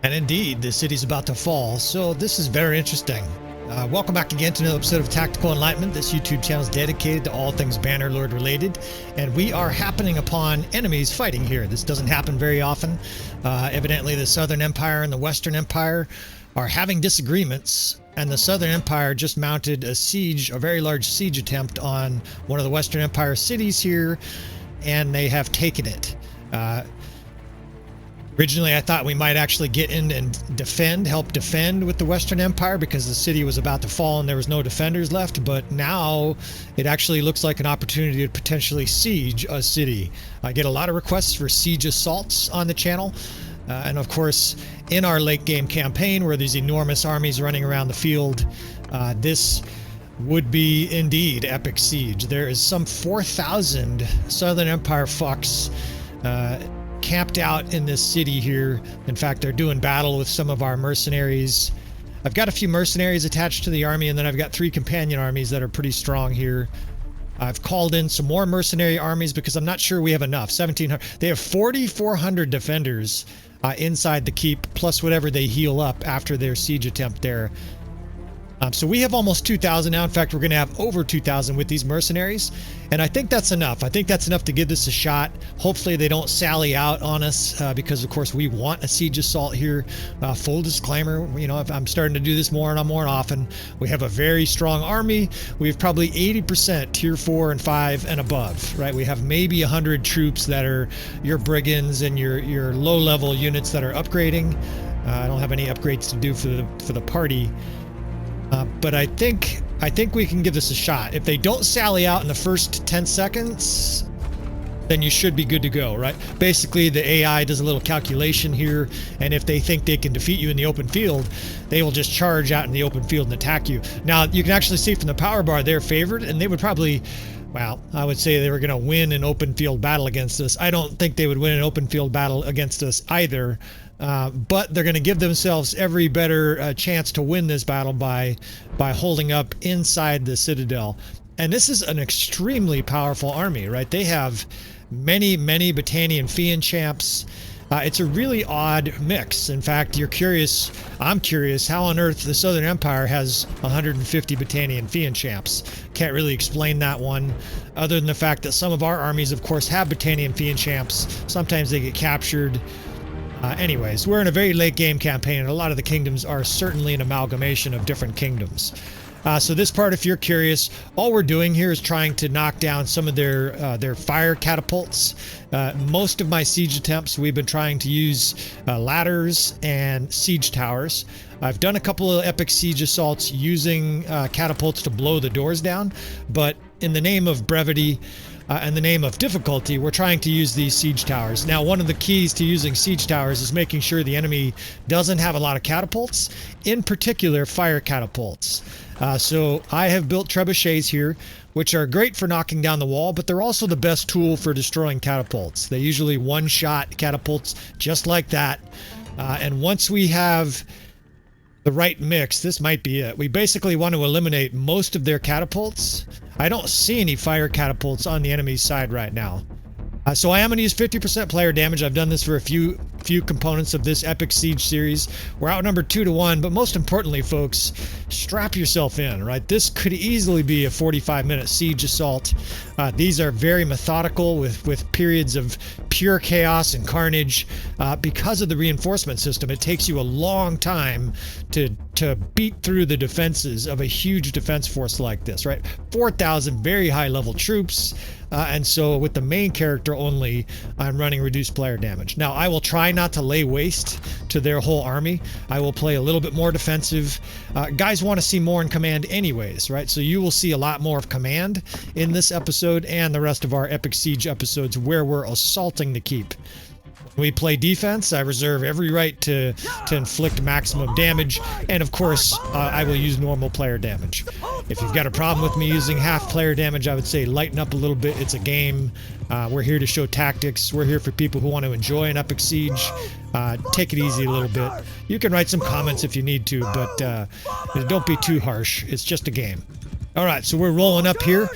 And indeed, the city's about to fall, so this is very interesting. Welcome back again to another episode of Tactical Enlightenment. This YouTube channel is dedicated to all things Bannerlord related, and we are happening upon enemies fighting here. This doesn't happen very often. Evidently, the Southern Empire and the Western Empire are having disagreements, and the Southern Empire just mounted a siege, a very large siege attempt on one of the Western Empire cities here, and they have taken it. Originally, I thought we might actually get in and help defend with the Western Empire because the city was about to fall and there was no defenders left. But now it actually looks like an opportunity to potentially siege a city. I get a lot of requests for siege assaults on the channel. And of course, in our late game campaign where there's enormous armies running around the field, this would be indeed epic siege. There is some 4,000 Southern Empire fucks camped out in this city here. In fact, they're doing battle with some of our mercenaries. I've got a few mercenaries attached to the army, and then I've got 3 companion armies that are pretty strong here. I've called in some more mercenary armies because I'm not sure we have enough. 1,700. They have 4,400 defenders inside the keep, plus whatever they heal up after their siege attempt there. So we have almost 2,000 now. In fact, we're going to have over 2,000 with these mercenaries. And I think that's enough. I think that's enough to give this a shot. Hopefully they don't sally out on us because, of course, we want a siege assault here. Full disclaimer, you know, if I'm starting to do this more and more often, we have a very strong army. We have probably 80% tier 4 and 5 and above, right? We have maybe 100 troops that are your brigands and your low-level units that are upgrading. I don't have any upgrades to do for the party. But I think we can give this a shot. If they don't sally out in the first 10 seconds, then you should be good to go, right? Basically, the AI does a little calculation here, and if they think they can defeat you in the open field, they will just charge out in the open field and attack you. Now, you can actually see from the power bar they're favored, and they would probably, well, I would say they were going to win an open field battle against us. I don't think they would win an open field battle against us either. But they're going to give themselves every better chance to win this battle by holding up inside the citadel. And this is an extremely powerful army, right? They have many Battanian Fian champs. It's a really odd mix. In fact, I'm curious how on earth the Southern Empire has 150 Battanian Fian champs. Can't really explain that one, other than the fact that some of our armies, of course, have Battanian Fian champs. Sometimes they get captured. Anyways, we're in a very late game campaign, and a lot of the kingdoms are certainly an amalgamation of different kingdoms. So this part, if you're curious, all we're doing here is trying to knock down some of their fire catapults. Most of my siege attempts, we've been trying to use ladders and siege towers. I've done a couple of epic siege assaults using catapults to blow the doors down, but in the name of brevity, in the name of difficulty, we're trying to use these siege towers. Now, one of the keys to using siege towers is making sure the enemy doesn't have a lot of catapults, in particular fire catapults. So I have built trebuchets here, which are great for knocking down the wall, but they're also the best tool for destroying catapults. They usually one-shot catapults just like that. And once we have the right mix, this might be it. We basically want to eliminate most of their catapults. I don't see any fire catapults on the enemy's side right now. So I am going to use 50% player damage. I've done this for a few components of this epic siege series. We're outnumbered 2-1, but most importantly, folks, strap yourself in, right? This could easily be a 45-minute siege assault. These are very methodical with periods of pure chaos and carnage. Because of the reinforcement system, it takes you a long time to beat through the defenses of a huge defense force like this, right? 4,000 very high-level troops. And so with the main character only, I'm running reduced player damage. Now, I will try not to lay waste to their whole army. I will play a little bit more defensive. Guys want to see more in command anyways, right? So you will see a lot more of command in this episode and the rest of our epic siege episodes where we're assaulting the keep. When we play defense, I reserve every right to inflict maximum damage, and of course, I will use normal player damage. If you've got a problem with me using half player damage, I would say lighten up a little bit. It's a game. We're here to show tactics. We're here for people who want to enjoy an epic siege. Take it easy a little bit. You can write some comments if you need to, but don't be too harsh. It's just a game. All right, so we're rolling up here.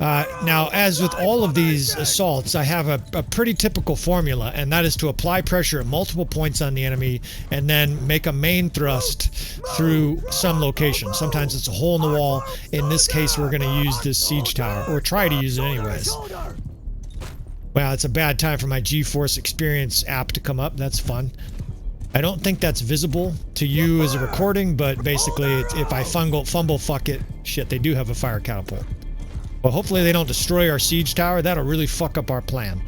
Now, as with all of these assaults, I have a pretty typical formula, and that is to apply pressure at multiple points on the enemy and then make a main thrust through some location. Sometimes it's a hole in the wall. In this case, we're going to use this siege tower, or try to use it anyways. Wow, it's a bad time for my GeForce Experience app to come up. That's fun. I don't think that's visible to you as a recording, but basically, if I fumble, fuck it. Shit, they do have a fire catapult. Well, hopefully they don't destroy our siege tower. That'll really fuck up our plan.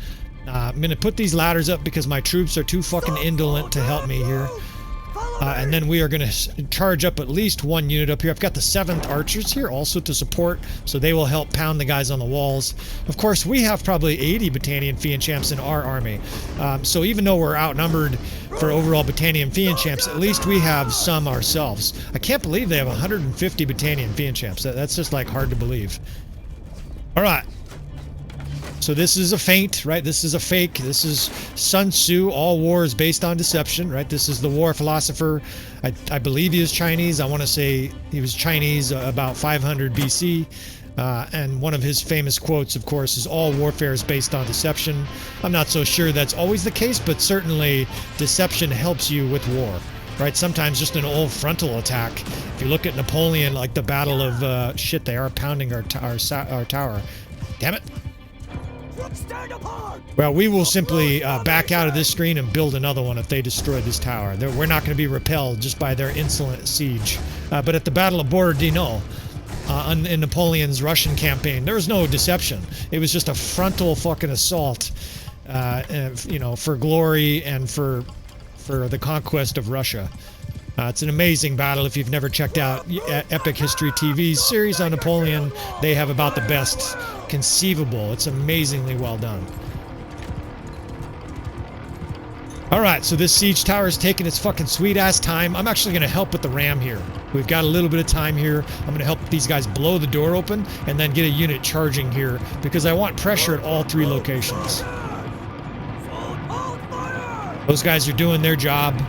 I'm going to put these ladders up because my troops are too fucking indolent to help me here. And then we are going to charge up at least one unit up here. I've got the 7th archers here also to support, so they will help pound the guys on the walls. Of course, we have probably 80 Battanian Fiend Champs in our army. So even though we're outnumbered for overall Battanian Fiend Champs, at least we have some ourselves. I can't believe they have 150 Battanian Fiend Champs. That's just like hard to believe. All right. So this is a feint, right? This is a fake. This is Sun Tzu. All war is based on deception, right? This is the war philosopher. I believe he is Chinese. I want to say he was Chinese about 500 BC. And one of his famous quotes, of course, is all warfare is based on deception. I'm not so sure that's always the case, but certainly deception helps you with war. Right, sometimes just an old frontal attack. If you look at Napoleon, like the Battle of shit, they are pounding our tower. Damn it! Well, we will simply back out of this screen and build another one if they destroy this tower. We're not going to be repelled just by their insolent siege. But at the Battle of Borodino, in Napoleon's Russian campaign, there was no deception. It was just a frontal fucking assault, you know, for glory and for the conquest of Russia. It's an amazing battle. If you've never checked out Epic History TV's series on Napoleon, they have about the best conceivable. It's amazingly well done. Alright, so this siege tower is taking its fucking sweet ass time. I'm actually going to help with the ram here. We've got a little bit of time here. I'm going to help these guys blow the door open and then get a unit charging here because I want pressure at all 3 locations. Those guys are doing their job.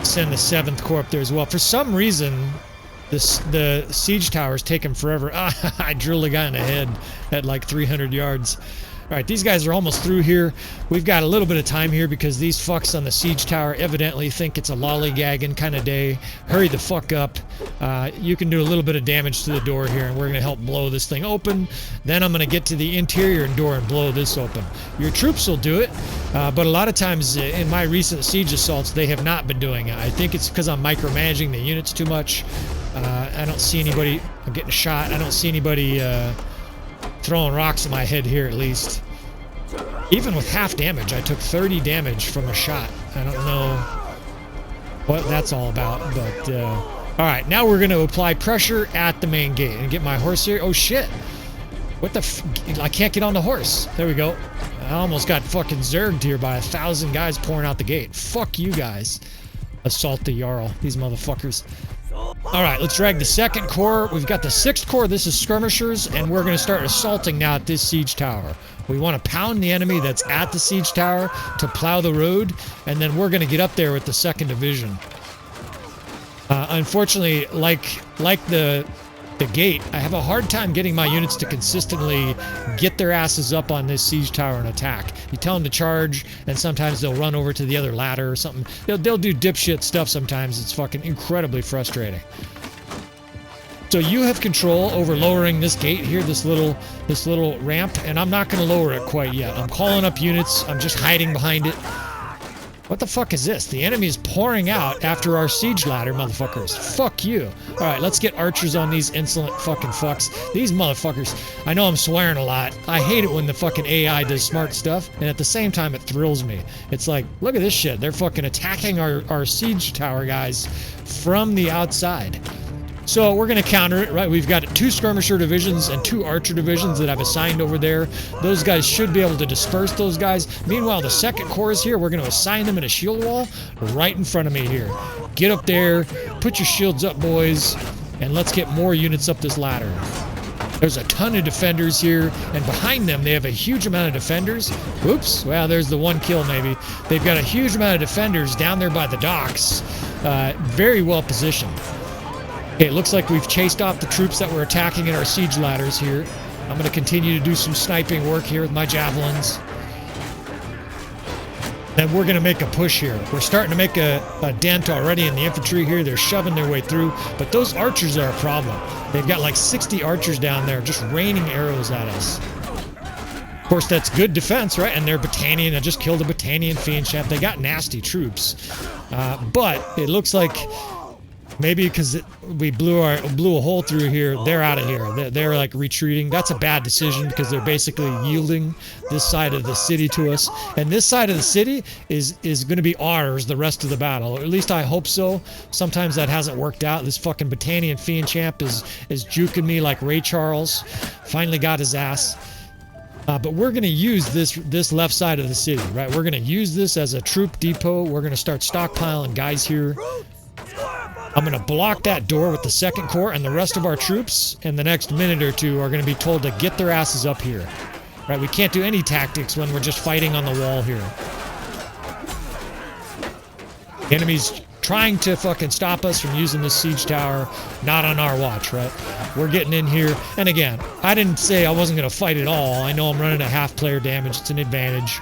Send the 7th Corps up there as well. For some reason, the siege tower's taking forever. I drilled a guy in the head at like 300 yards. All right, these guys are almost through here. We've got a little bit of time here because these fucks on the siege tower evidently think it's a lollygagging kind of day. Hurry the fuck up. You can do a little bit of damage to the door here, and we're going to help blow this thing open. Then I'm going to get to the interior door and blow this open. Your troops will do it, but a lot of times in my recent siege assaults, they have not been doing it. I think it's because I'm micromanaging the units too much. I don't see anybody. I'm getting shot. I don't see anybody throwing rocks in my head here, at least. Even with half damage, I took 30 damage from a shot. I don't know what that's all about, but all right, now we're going to apply pressure at the main gate and get my horse here. Oh shit, what the I can't get on the horse. There we go. I almost got fucking zerged here by 1,000 guys pouring out the gate. Fuck you guys. Assault the Jarl, these motherfuckers. All right, let's drag the 2nd Corps. We've got the 6th Corps. This is skirmishers, and we're going to start assaulting now at this siege tower. We want to pound the enemy that's at the siege tower to plow the road, and then we're going to get up there with the 2nd Division. Unfortunately, like the gate, I have a hard time getting my units to consistently get their asses up on this siege tower and attack. You tell them to charge, and sometimes they'll run over to the other ladder or something. They'll do dipshit stuff sometimes. It's fucking incredibly frustrating. So you have control over lowering this gate here, this little ramp, and I'm not going to lower it quite yet. I'm calling up units. I'm just hiding behind it. What the fuck is this? The enemy is pouring out after our siege ladder, motherfuckers. Fuck you. Alright, let's get archers on these insolent fucking fucks. These motherfuckers. I know I'm swearing a lot. I hate it when the fucking AI does smart stuff, and at the same time it thrills me. It's like, look at this shit. They're fucking attacking our siege tower guys from the outside. So we're going to counter it, right? We've got 2 skirmisher divisions and 2 archer divisions that I've assigned over there. Those guys should be able to disperse those guys. Meanwhile, the 2nd Corps is here. We're going to assign them in a shield wall right in front of me here. Get up there, put your shields up, boys, and let's get more units up this ladder. There's a ton of defenders here, and behind them they have a huge amount of defenders. Oops, well, there's the one kill maybe. They've got a huge amount of defenders down there by the docks. Very well positioned. Okay, it looks like we've chased off the troops that were attacking at our siege ladders here. I'm going to continue to do some sniping work here with my javelins. And we're going to make a push here. We're starting to make a dent already in the infantry here. They're shoving their way through. But those archers are a problem. They've got like 60 archers down there just raining arrows at us. Of course, that's good defense, right? And they're Battanian. I just killed a Battanian fiend chap. They got nasty troops. But it looks like maybe because we blew a hole through here, they're out of here. They're like retreating. That's a bad decision because they're basically yielding this side of the city to us. And this side of the city is going to be ours the rest of the battle. Or at least I hope so. Sometimes that hasn't worked out. This fucking Battanian fiend champ is juking me like Ray Charles. Finally got his ass. But we're going to use this left side of the city, right? We're going to use this as a troop depot. We're going to start stockpiling guys here. I'm going to block that door with the 2nd Corps, and the rest of our troops in the next minute or two are going to be told to get their asses up here. Right? We can't do any tactics when we're just fighting on the wall here. The enemy's trying to fucking stop us from using this siege tower. Not on our watch, right? We're getting in here. And again, I didn't say I wasn't going to fight at all. I know I'm running a half player damage. It's an advantage.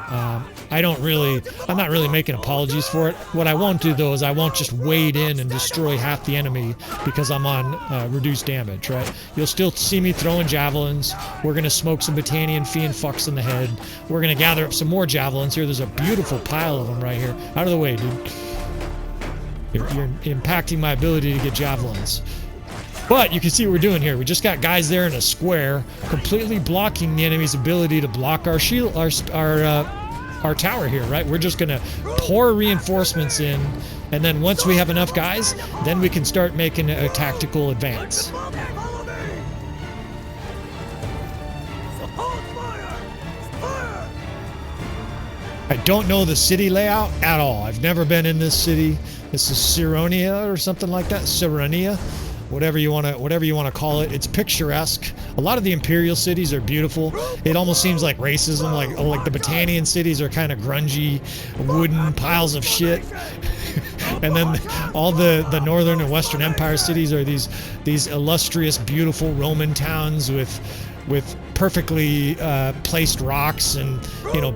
I'm not really making apologies for it. What I won't do though is I won't just wade in and destroy half the enemy because I'm on reduced damage, right? You'll still see me throwing javelins. We're going to smoke some Battanian fiend fucks in the head. We're going to gather up some more javelins here. There's a beautiful pile of them right here. Out of the way, dude. You're impacting my ability to get javelins. But you can see what we're doing here. We just got guys there in a square, completely blocking the enemy's ability to block our shield, our tower here, right? We're just gonna pour reinforcements in, and then once we have enough guys, then we can start making a tactical advance. I don't know the city layout at all. I've never been in this city. This is Cyronia or something like that. Cyronia. Whatever you want to call it. It's picturesque. A lot of the imperial cities are beautiful. It almost seems like racism, like the Battanian cities are kind of grungy, wooden piles of shit. And then all the northern and western empire cities are these illustrious, beautiful Roman towns with perfectly placed rocks and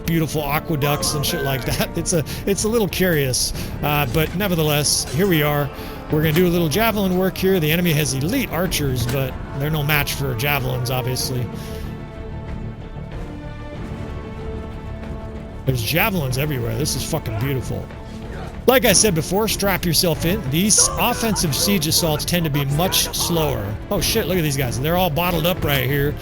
beautiful aqueducts and shit like that. It's a little curious, but nevertheless, here we are. We're going to do a little javelin work here. The enemy has elite archers, but they're no match for javelins, obviously. There's javelins everywhere. This is fucking beautiful. Like I said before, strap yourself in. These offensive siege assaults tend to be much slower. Oh shit, look at these guys. They're all bottled up right here.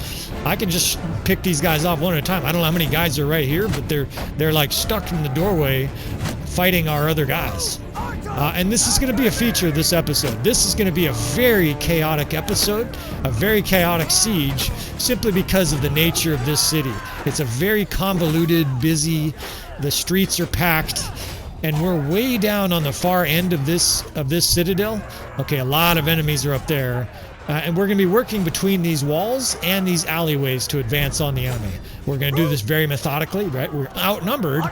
I can just pick these guys off one at a time. I don't know how many guys are right here, but they're like stuck in the doorway fighting our other guys. And this is going to be a feature of this episode. This is going to be a very chaotic episode, a very chaotic siege, simply because of the nature of this city. It's a very convoluted, busy, the streets are packed, and we're way down on the far end of this citadel. Okay, a lot of enemies are up there. And we're going to be working between these walls and these alleyways to advance on the enemy. We're going to do this very methodically, right? We're outnumbered,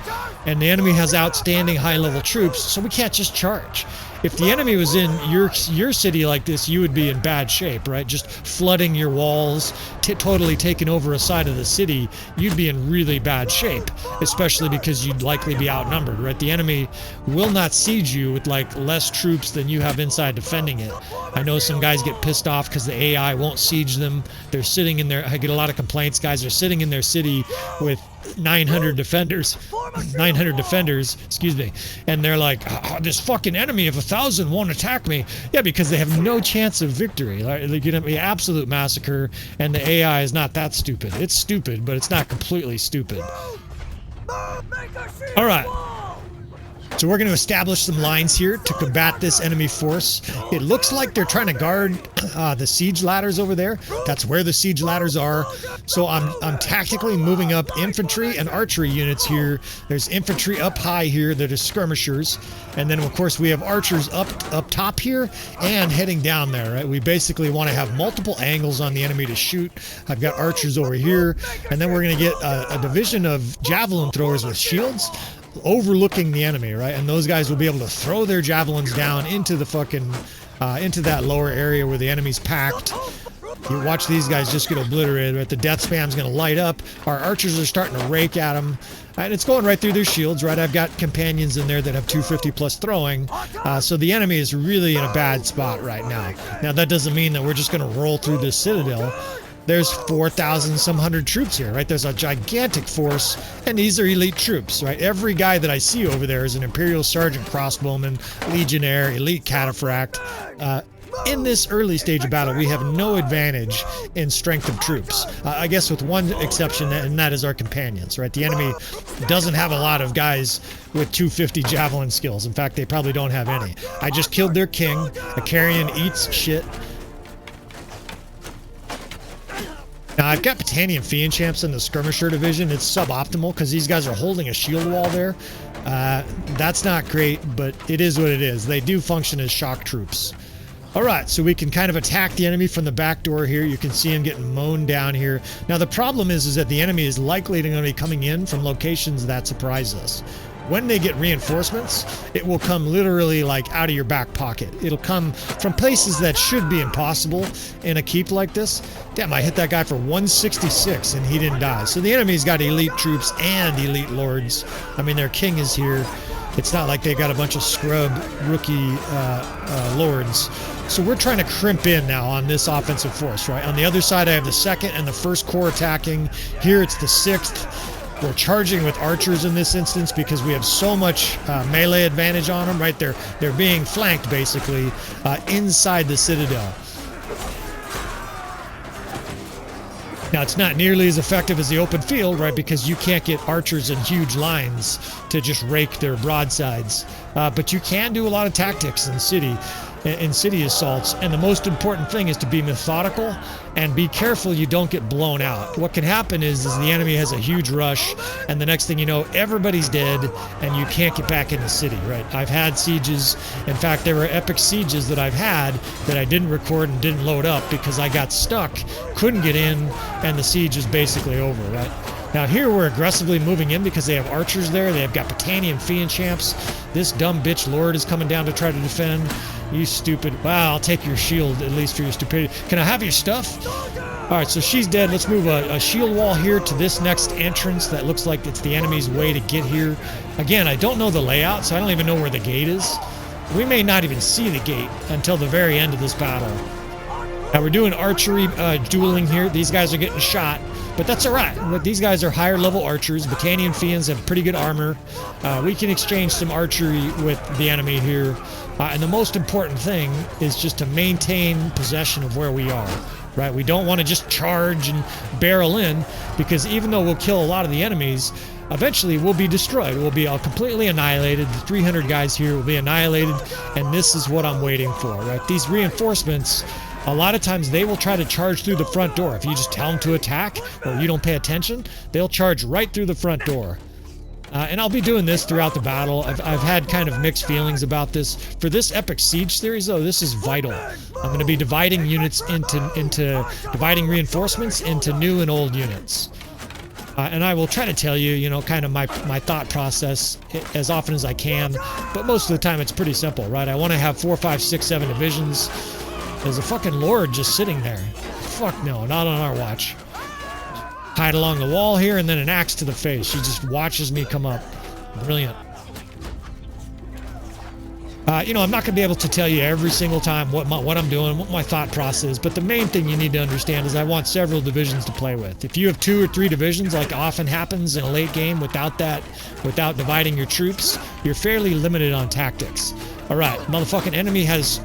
and the enemy has outstanding high-level troops, so we can't just charge. If the enemy was in your city like this, you would be in bad shape, right? Just flooding your walls, totally taking over a side of the city, you'd be in really bad shape, especially because you'd likely be outnumbered, right? The enemy will not siege you with like less troops than you have inside defending it. I know some guys get pissed off because the AI won't siege them. They're sitting in there. I get a lot of complaints. Guys are sitting in their city with 900 defenders, excuse me, and they're like, oh, this fucking enemy of 1,000 won't attack me. Yeah, because they have no chance of victory. Like, they're gonna be absolute massacre, and the AI is not that stupid. It's stupid, but it's not completely stupid. All right. So we're going to establish some lines here to combat this enemy force. It looks like they're trying to guard the siege ladders over there. That's where the siege ladders are. So I'm tactically moving up infantry and archery units here. There's infantry up high here that are skirmishers. And then, of course, we have archers up top here and heading down there, right? We basically want to have multiple angles on the enemy to shoot. I've got archers over here. And then we're going to get a division of javelin throwers with shields overlooking the enemy, right? And those guys will be able to throw their javelins down into the fucking into that lower area where the enemy's packed. You watch these guys just get obliterated, right? The death spam's gonna light up. Our archers are starting to rake at them, and it's going right through their shields, right? I've got companions in there that have 250 plus throwing, so the enemy is really in a bad spot right now. Now that doesn't mean that we're just gonna roll through this citadel. There's 4,000 some hundred troops here, right? There's a gigantic force, and these are elite troops, right? Every guy that I see over there is an Imperial Sergeant Crossbowman, Legionnaire, Elite Cataphract. In this early stage of battle, we have no advantage in strength of troops. I guess with one exception, and that is our companions, right? The enemy doesn't have a lot of guys with 250 javelin skills. In fact, they probably don't have any. I just killed their king. A carrion eats shit. Now, I've got Battanian Fiend Champs in the Skirmisher Division. It's suboptimal because these guys are holding a shield wall there. That's not great, but it is what it is. They do function as shock troops. All right, so we can kind of attack the enemy from the back door here. You can see him getting mown down here. Now, the problem is that the enemy is likely going to be coming in from locations that surprise us. When they get reinforcements, it will come literally like out of your back pocket. It'll come from places that should be impossible in a keep like this. Damn, I hit that guy for 166 and he didn't die. So the enemy's got elite troops and elite lords. I mean, their king is here. It's not like they got a bunch of scrub rookie lords. So we're trying to crimp in now on this offensive force, right? On the other side, I have the 2nd and the 1st Corps attacking. Here it's the 6th. We're charging with archers in this instance because we have so much melee advantage on them, right? They're being flanked basically inside the citadel. Now, it's not nearly as effective as the open field, right? Because you can't get archers in huge lines to just rake their broadsides. But you can do a lot of tactics in city assaults, and the most important thing is to be methodical and be careful you don't get blown out. What can happen is the enemy has a huge rush, and the next thing you know, everybody's dead, and you can't get back in the city, right? I've had sieges. In fact, there were epic sieges that I've had that I didn't record and didn't load up because I got stuck, couldn't get in, and the siege is basically over, right? Now here we're aggressively moving in because they have archers there. They've got Battanian Fiend Champs. This dumb bitch lord is coming down to try to defend. You stupid. Wow, I'll take your shield at least for your stupidity. Can I have your stuff? All right, so she's dead. Let's move a shield wall here to this next entrance that looks like it's the enemy's way to get here. Again, I don't know the layout, so I don't even know where the gate is. We may not even see the gate until the very end of this battle. Now we're doing archery dueling here. These guys are getting shot, but that's all right. These guys are higher level archers. Battanian Fiends have pretty good armor. We can exchange some archery with the enemy here. And the most important thing is just to maintain possession of where we are, right? We don't want to just charge and barrel in, because even though we'll kill a lot of the enemies, eventually we'll be destroyed. We'll be all completely annihilated. The 300 guys here will be annihilated, and this is what I'm waiting for, right? These reinforcements, a lot of times they will try to charge through the front door. If you just tell them to attack or you don't pay attention, they'll charge right through the front door. And I'll be doing this throughout the battle. I've had kind of mixed feelings about this. For this epic siege series, though, this is vital. I'm going to be dividing units into dividing reinforcements into new and old units. And I will try to tell you, you know, kind of my thought process as often as I can. But most of the time it's pretty simple, right? I want to have 4, 5, 6, 7 divisions. There's a fucking lord just sitting there. Fuck no, not on our watch. Hide along the wall here, and then an axe to the face. She just watches me come up. Brilliant. You know, I'm not going to be able to tell you every single time what I'm doing, what my thought process is, but the main thing you need to understand is I want several divisions to play with. If you have 2 or 3 divisions, like often happens in a late game without dividing your troops, you're fairly limited on tactics. All right, motherfucking enemy has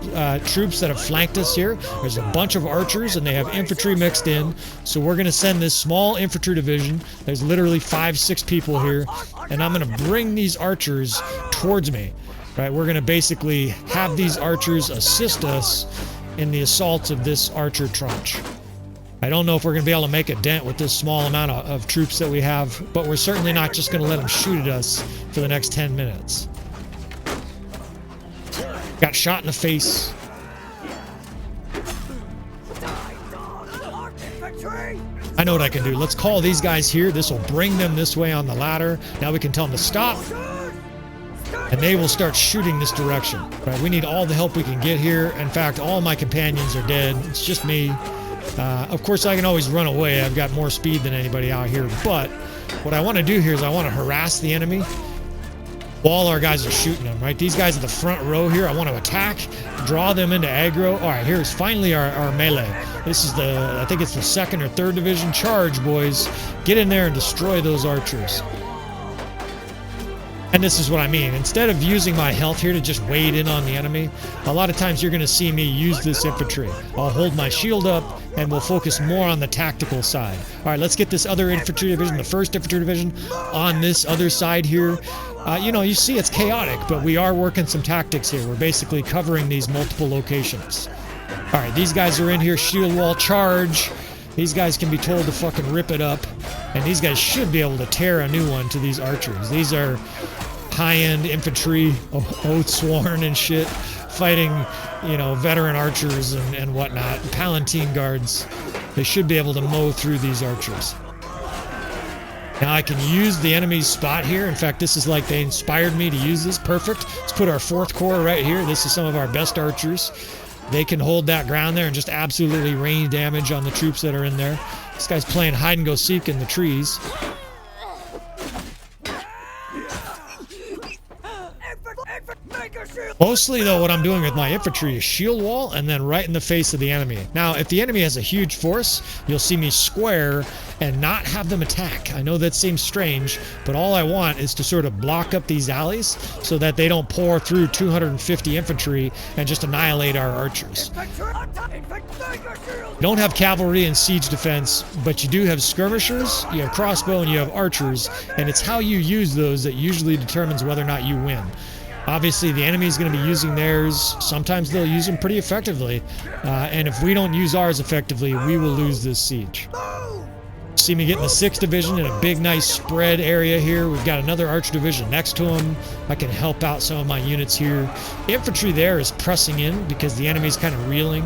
troops that have flanked us here. There's a bunch of archers, and they have infantry mixed in. So we're going to send this small infantry division. There's literally 5-6 people here, and I'm going to bring these archers towards me. Right, we're going to basically have these archers assist us in the assaults of this archer tranche. I don't know if we're going to be able to make a dent with this small amount of troops that we have, but we're certainly not just going to let them shoot at us for the next 10 minutes. Got shot in the face. I know what I can do. Let's call these guys here. This will bring them this way on the ladder. Now we can tell them to stop. And they will start shooting this direction. Right? We need all the help we can get here. In fact, all my companions are dead. It's just me. Of course, I can always run away. I've got more speed than anybody out here. But what I want to do here is I want to harass the enemy while our guys are shooting them, right? These guys at the front row here, I want to attack, draw them into aggro. All right, here's finally our melee. This is I think it's the 2nd or 3rd division. Charge, boys. Get in there and destroy those archers. And this is what I mean. Instead of using my health here to just wade in on the enemy, a lot of times you're going to see me use this infantry. I'll hold my shield up, and we'll focus more on the tactical side. All right, let's get this other infantry division, the 1st infantry division, on this other side here. You know, you see it's chaotic, but we are working some tactics here. We're basically covering these multiple locations. All right, these guys are in here. Shield wall, charge. These guys can be told to fucking rip it up. And these guys should be able to tear a new one to these archers. These are high-end infantry, oath sworn and shit, fighting, you know, veteran archers and whatnot, Palatine guards. They should be able to mow through these archers. Now I can use the enemy's spot here. In fact, this is like they inspired me to use this. Perfect. Let's put our 4th Corps right here. This is some of our best archers. They can hold that ground there and just absolutely rain damage on the troops that are in there. This guy's playing hide and go seek in the trees. Mostly, though, what I'm doing with my infantry is shield wall and then right in the face of the enemy. Now, if the enemy has a huge force, you'll see me square and not have them attack. I know that seems strange, but all I want is to sort of block up these alleys so that they don't pour through 250 infantry and just annihilate our archers. You don't have cavalry and siege defense, but you do have skirmishers, you have crossbow, and you have archers, and it's how you use those that usually determines whether or not you win. Obviously, the enemy is going to be using theirs. Sometimes they'll use them pretty effectively. And if we don't use ours effectively, we will lose this siege. See me getting the 6th division in a big, nice spread area here. We've got another archer division next to them. I can help out some of my units here. Infantry there is pressing in because the enemy's kind of reeling.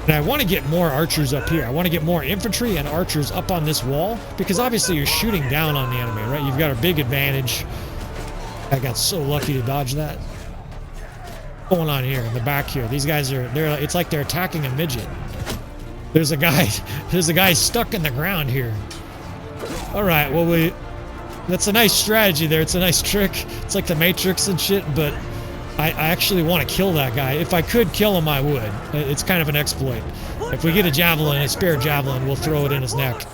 And I want to get more archers up here. I want to get more infantry and archers up on this wall because obviously you're shooting down on the enemy, right? You've got a big advantage. I got so lucky to dodge that. What's going on here in the back here? These guys it's like they're attacking a midget. There's a guy stuck in the ground here. All right, well, that's a nice strategy there. It's a nice trick. It's like the Matrix and shit, but I actually want to kill that guy. If I could kill him, I would. It's kind of an exploit. If we get a spare javelin, we'll throw it in his neck.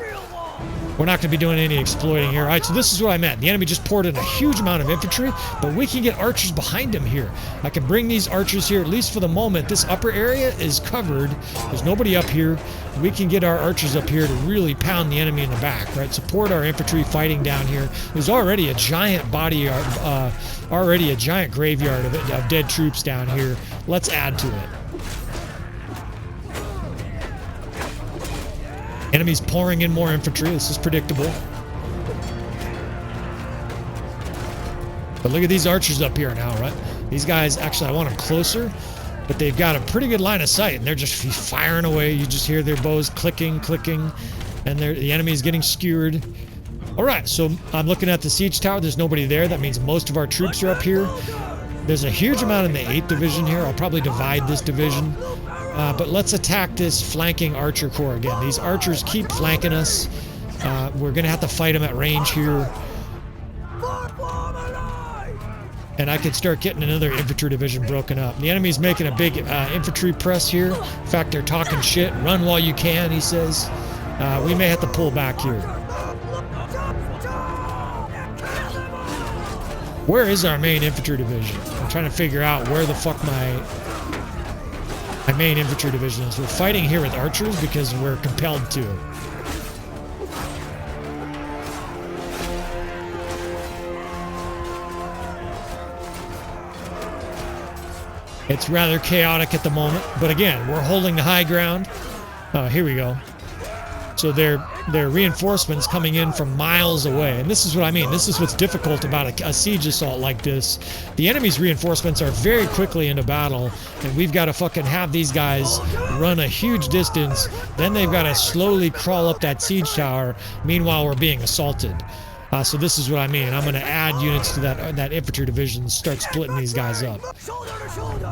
We're not going to be doing any exploiting here. All right, so this is what I meant. The enemy just poured in a huge amount of infantry, but we can get archers behind him here. I can bring these archers here, at least for the moment. This upper area is covered. There's nobody up here. We can get our archers up here to really pound the enemy in the back, right? Support our infantry fighting down here. There's already a giant already a giant graveyard of dead troops down here. Let's add to it. Enemies pouring in more infantry. This is predictable. But look at these archers up here now, right? These guys, actually, I want them closer, but they've got a pretty good line of sight, and they're just firing away. You just hear their bows clicking, and the enemy's getting skewered. All right, so I'm looking at the siege tower. There's nobody there. That means most of our troops are up here. There's a huge amount in the 8th division here. I'll probably divide this division. But let's attack this flanking archer corps again. These archers keep flanking us. We're going to have to fight them at range here. And I could start getting another infantry division broken up. The enemy's making a big infantry press here. In fact, they're talking shit. Run while you can, he says. We may have to pull back here. Where is our main infantry division? I'm trying to figure out where the fuck my main infantry division is. We're fighting here with archers because we're compelled to. It's rather chaotic at the moment, but again, we're holding the high ground. Here we go. So they're reinforcements coming in from miles away. And this is what I mean. This is what's difficult about a siege assault like this. The enemy's reinforcements are very quickly into battle, and we've got to fucking have these guys run a huge distance. Then they've got to slowly crawl up that siege tower. Meanwhile, we're being assaulted. So this is what I mean. I'm going to add units to that infantry division and start splitting these guys up.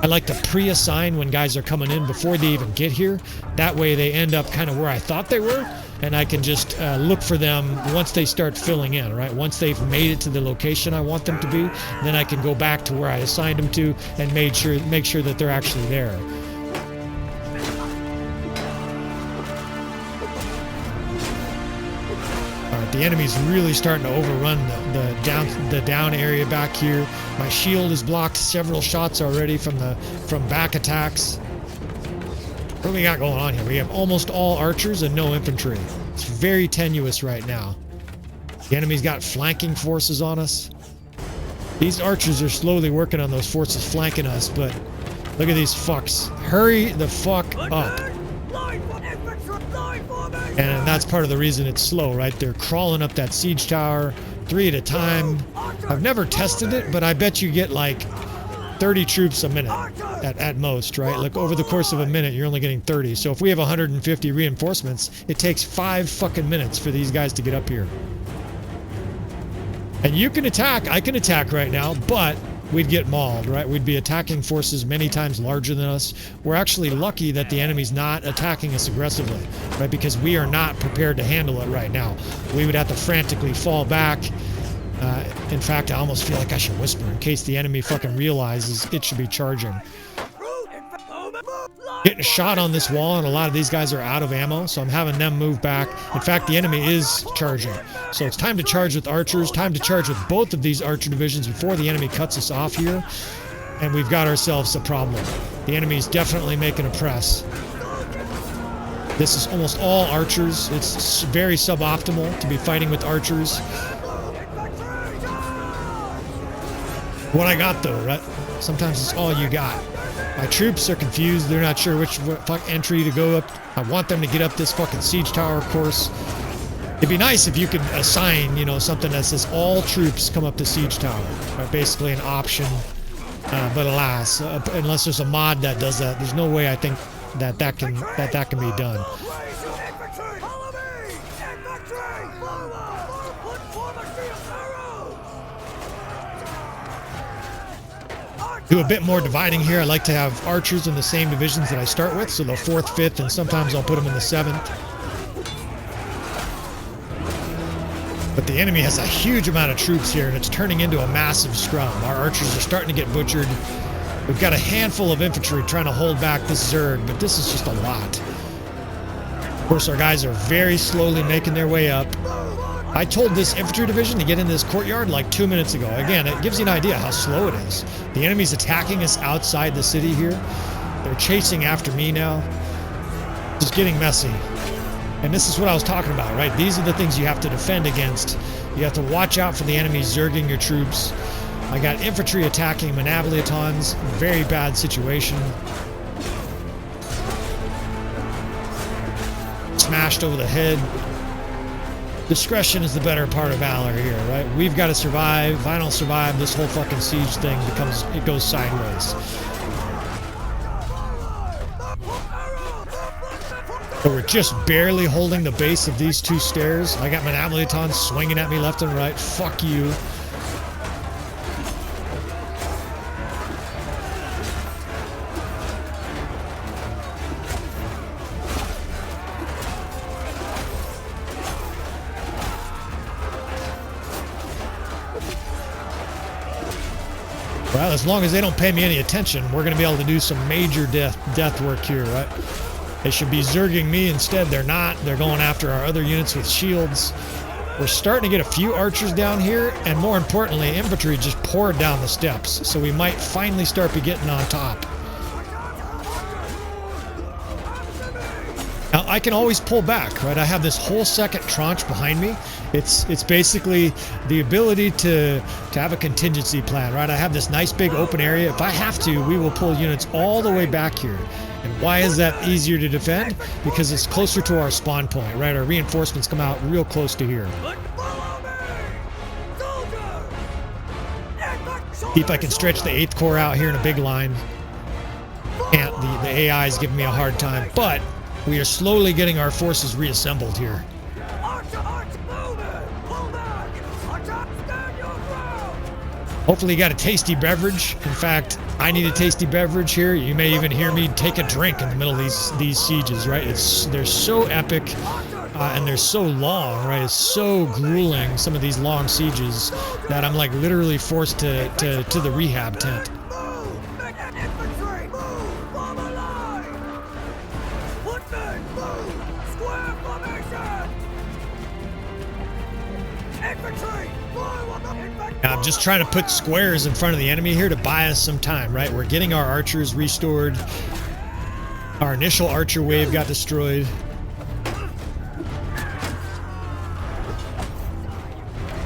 I like to pre-assign when guys are coming in before they even get here. That way they end up kind of where I thought they were, and I can just look for them once they start filling in, right? Once they've made it to the location I want them to be, then I can go back to where I assigned them to and make sure that they're actually there. The enemy's really starting to overrun the down area back here. My shield has blocked several shots already from back attacks. What do we got going on here? We have almost all archers and no infantry. It's very tenuous right now. The enemy's got flanking forces on us. These archers are slowly working on those forces flanking us, but look at these fucks. Hurry the fuck up. And that's part of the reason it's slow, right? They're crawling up that siege tower 3 at a time. I've never tested it, but I bet you get like 30 troops a minute at most, right? Like over the course of a minute, you're only getting 30. So if we have 150 reinforcements, it takes 5 fucking minutes for these guys to get up here. And you can attack, I can attack right now, but we'd get mauled, right? We'd be attacking forces many times larger than us. We're actually lucky that the enemy's not attacking us aggressively, right? Because we are not prepared to handle it right now. We would have to frantically fall back. In fact, I almost feel like I should whisper in case the enemy fucking realizes it should be charging. Getting a shot on this wall, and a lot of these guys are out of ammo, so I'm having them move back. In fact, the enemy is charging. So it's time to charge with archers, time to charge with both of these archer divisions before the enemy cuts us off here. And we've got ourselves a problem. The enemy's definitely making a press. This is almost all archers. It's very suboptimal to be fighting with archers. What I got though, right? Sometimes it's all you got. My troops are confused. They're not sure which entry to go up. I want them to get up this fucking siege tower, of course. It'd be nice if you could assign, you know, something that says all troops come up the siege tower. Right? Basically an option. But alas, unless there's a mod that does that, there's no way I think that can be done. Do a bit more dividing here. I like to have archers in the same divisions that I start with, so the 4th, 5th, and sometimes I'll put them in the 7th. But the enemy has a huge amount of troops here, and it's turning into a massive scrum. Our archers are starting to get butchered. We've got a handful of infantry trying to hold back this Zerg, but this is just a lot. Of course, our guys are very slowly making their way up. I told this infantry division to get in this courtyard like 2 minutes ago. Again, it gives you an idea how slow it is. The enemy's attacking us outside the city here. They're chasing after me now. It's getting messy. And this is what I was talking about, right? These are the things you have to defend against. You have to watch out for the enemy zerging your troops. I got infantry attacking Manabliatons. Very bad situation. Smashed over the head. Discretion is the better part of valor here, right? We've got to survive. If I don't survive, this whole fucking siege thing goes sideways. So we're just barely holding the base of these 2 stairs. I got Manabliatons swinging at me left and right. Fuck you. Well, as long as they don't pay me any attention, we're going to be able to do some major death work here, right? They should be zerging me instead. They're not. They're going after our other units with shields. We're starting to get a few archers down here, and more importantly, infantry just poured down the steps. So we might finally start be getting on top. Now, I can always pull back, right? I have this whole second tranche behind me. It's basically the ability to have a contingency plan, right? I have this nice big open area. If I have to, we will pull units all the way back here. And why is that easier to defend? Because it's closer to our spawn point, right? Our reinforcements come out real close to here. See if I can stretch the 8th Corps out here in a big line. Can't. The AI is giving me a hard time, but we are slowly getting our forces reassembled here. Hopefully you got a tasty beverage. In fact, I need a tasty beverage here. You may even hear me take a drink in the middle of these sieges, right? They're so epic and they're so long, right? It's so grueling, some of these long sieges, that I'm like literally forced to the rehab tent. I'm just trying to put squares in front of the enemy here to buy us some time, right? We're getting our archers restored. Our initial archer wave got destroyed.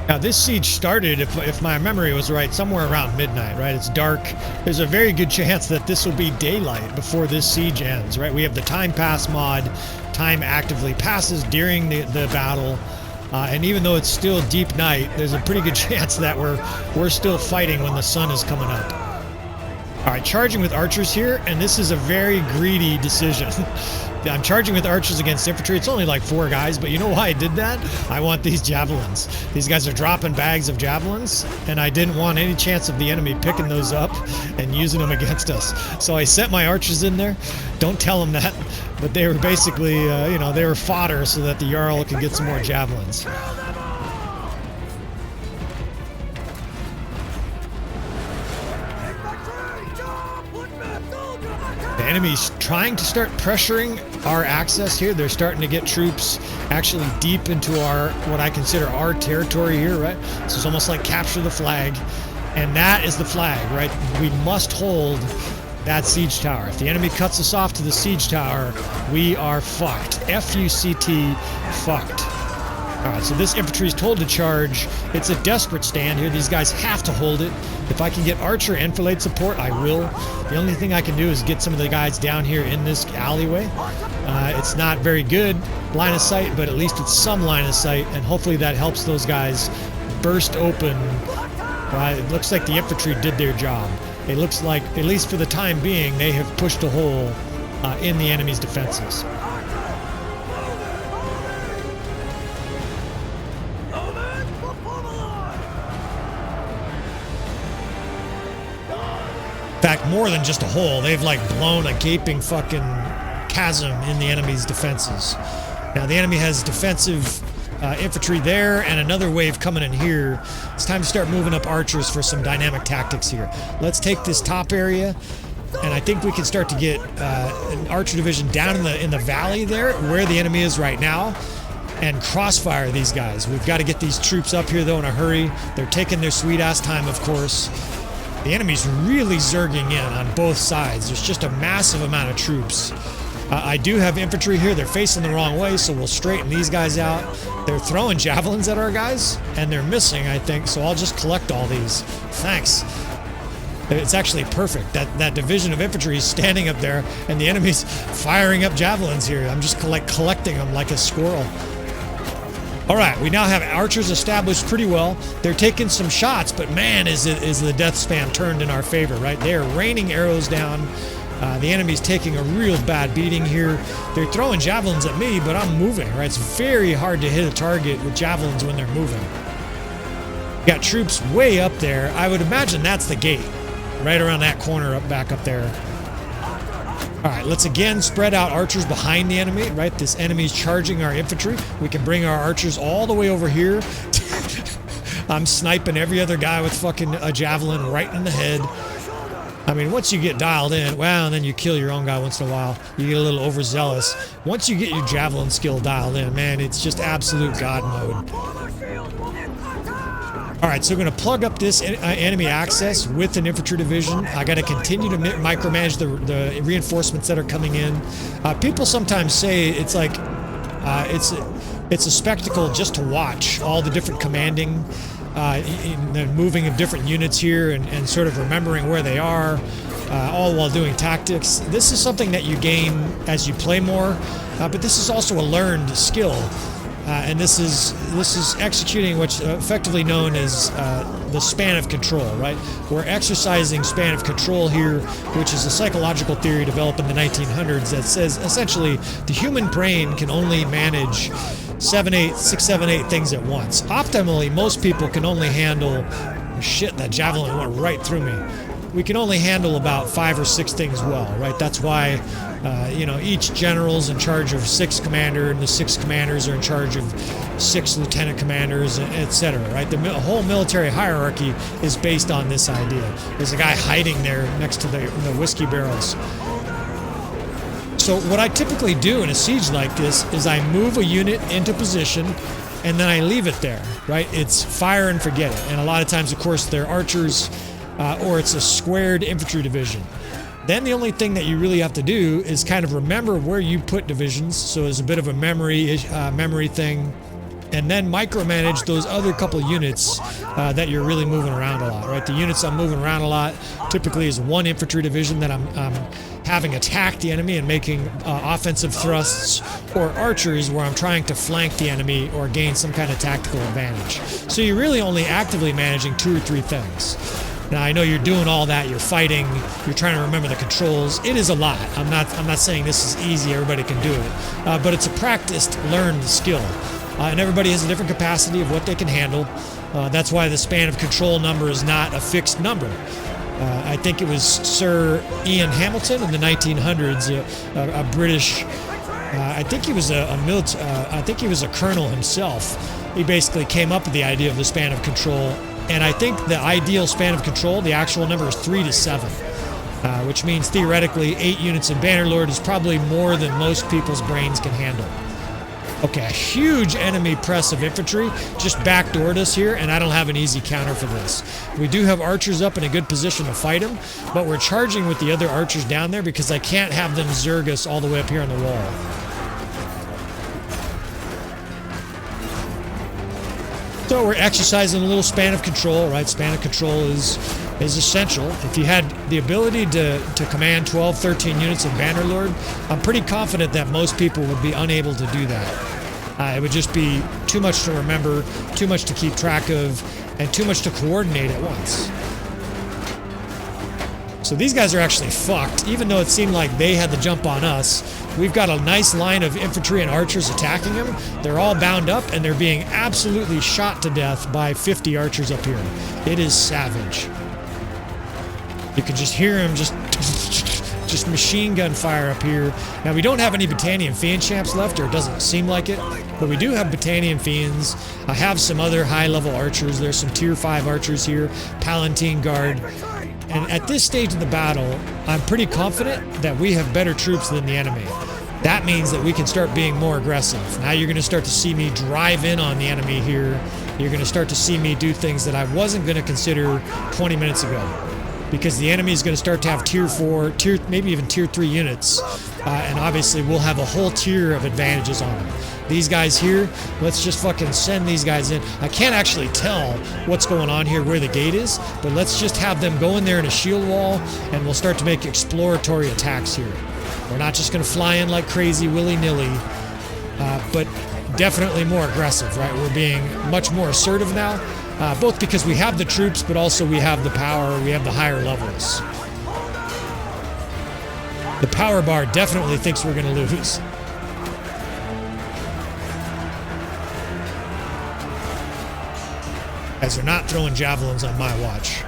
Now this siege started, if my memory was right, somewhere around midnight, right? It's dark. There's a very good chance that this will be daylight before this siege ends, right? We have the time pass mod. Time actively passes during the battle. And even though it's still deep night, there's a pretty good chance that we're still fighting when the sun is coming up. All right, charging with archers here, and this is a very greedy decision. I'm charging with archers against infantry. It's only like 4 guys, but you know why I did that? I want these javelins. These guys are dropping bags of javelins, and I didn't want any chance of the enemy picking those up and using them against us. So I sent my archers in there. Don't tell them that, but they were basically, you know, they were fodder so that the Jarl could get some more javelins. The enemy's trying to start pressuring our access here. They're starting to get troops actually deep into our, what I consider our territory here, right? This is almost like capture the flag, and that is the flag, right? We must hold that siege tower. If the enemy cuts us off to the siege tower, we are fucked. F-U-C-T, fucked. All right, so this infantry is told to charge. It's a desperate stand here. These guys have to hold it. If I can get archer enfilade support, I will. The only thing I can do is get some of the guys down here in this alleyway. It's not very good line of sight, but at least it's some line of sight, and hopefully that helps those guys burst open. It looks like the infantry did their job. It looks like, at least for the time being, they have pushed a hole in the enemy's defenses. In fact, more than just a hole, they've like blown a gaping fucking chasm in the enemy's defenses. Now the enemy has defensive infantry there and another wave coming in here. It's time to start moving up archers for some dynamic tactics here. Let's take this top area, and I think we can start to get an archer division down in the valley there, where the enemy is right now, and crossfire these guys. We've got to get these troops up here though in a hurry. They're taking their sweet ass time, of course. The enemy's really zerging in on both sides. There's just a massive amount of troops. I do have infantry here. They're facing the wrong way, so we'll straighten these guys out. They're throwing javelins at our guys, and they're missing, I think, so I'll just collect all these. Thanks. It's actually perfect. That division of infantry is standing up there, and the enemy's firing up javelins here. I'm just collecting them like a squirrel. All right, we now have archers established pretty well. They're taking some shots, but man, is the death spam turned in our favor, right? They are raining arrows down. The enemy's taking a real bad beating here. They're throwing javelins at me, but I'm moving, right? It's very hard to hit a target with javelins when they're moving. Got troops way up there. I would imagine that's the gate, right around that corner back up there. All right, let's again spread out archers behind the enemy, right? This enemy's charging our infantry. We can bring our archers all the way over here. I'm sniping every other guy with fucking a javelin right in the head. I mean, once you get dialed in, well, and then you kill your own guy once in a while, you get a little overzealous. Once you get your javelin skill dialed in, man, it's just absolute god mode. All right, so we're going to plug up this enemy access with an infantry division. I got to continue to micromanage the reinforcements that are coming in. People sometimes say it's like it's a spectacle just to watch all the different commanding, in the moving of different units here and sort of remembering where they are, all while doing tactics. This is something that you gain as you play more, but this is also a learned skill. And this is executing what's effectively known as the span of control, right? We're exercising span of control here, which is a psychological theory developed in the 1900s that says essentially the human brain can only manage 6, 7, 8 things at once. Optimally, most people can only handle, shit, that javelin went right through me. We can only handle about 5 or 6 things well, right? That's why, you know, each general's in charge of 6 commander, and the 6 commanders are in charge of 6 lieutenant commanders, etc., right? The whole military hierarchy is based on this idea. There's a guy hiding there next to the whiskey barrels. So what I typically do in a siege like this is I move a unit into position, and then I leave it there, right? It's fire and forget it. And a lot of times, of course, they're archers, or it's a squared infantry division. Then the only thing that you really have to do is kind of remember where you put divisions, so it's a bit of a memory thing, and then micromanage those other couple units that you're really moving around a lot, right? The units I'm moving around a lot typically is 1 infantry division that I'm having attacked the enemy and making offensive thrusts, or archers where I'm trying to flank the enemy or gain some kind of tactical advantage. So you're really only actively managing 2 or 3 things. Now, I know you're doing all that, you're fighting, you're trying to remember the controls. It is a lot. I'm not saying this is easy, everybody can do it. But it's a practiced, learned skill. And everybody has a different capacity of what they can handle. That's why the span of control number is not a fixed number. I think it was Sir Ian Hamilton in the 1900s, a British, I think he was I think he was a colonel himself. He basically came up with the idea of the span of control. And I think the ideal span of control, the actual number is 3 to 7, which means theoretically 8 units in Bannerlord is probably more than most people's brains can handle. Okay, a huge enemy press of infantry just backdoored us here, and I don't have an easy counter for this. We do have archers up in a good position to fight them, but we're charging with the other archers down there because I can't have them zerg us all the way up here on the wall. So we're exercising a little span of control, right? Span of control is essential. If you had the ability to command 12, 13 units in Bannerlord, I'm pretty confident that most people would be unable to do that. It would just be too much to remember, too much to keep track of, and too much to coordinate at once. So these guys are actually fucked. Even though it seemed like they had the jump on us, we've got a nice line of infantry and archers attacking them. They're all bound up, and they're being absolutely shot to death by 50 archers up here. It is savage. You can just hear them just machine gun fire up here. Now, we don't have any Battanian Fiend champs left, or it doesn't seem like it, but we do have Battanian Fiends. I have some other high-level archers. There's some tier 5 archers here, Palatine Guard. And at this stage of the battle, I'm pretty confident that we have better troops than the enemy. That means that we can start being more aggressive. Now you're going to start to see me drive in on the enemy here. You're going to start to see me do things that I wasn't going to consider 20 minutes ago. Because the enemy is going to start to have tier 4, maybe even tier 3 units. And obviously we'll have a whole tier of advantages on them. These guys here, let's just fucking send these guys in. I can't actually tell what's going on here, where the gate is, but let's just have them go in there in a shield wall, and we'll start to make exploratory attacks here. We're not just going to fly in like crazy willy-nilly, but definitely more aggressive, right? We're being much more assertive now, both because we have the troops, but also we have the power, we have the higher levels. The power bar definitely thinks we're going to lose. Guys, they're not throwing javelins on my watch.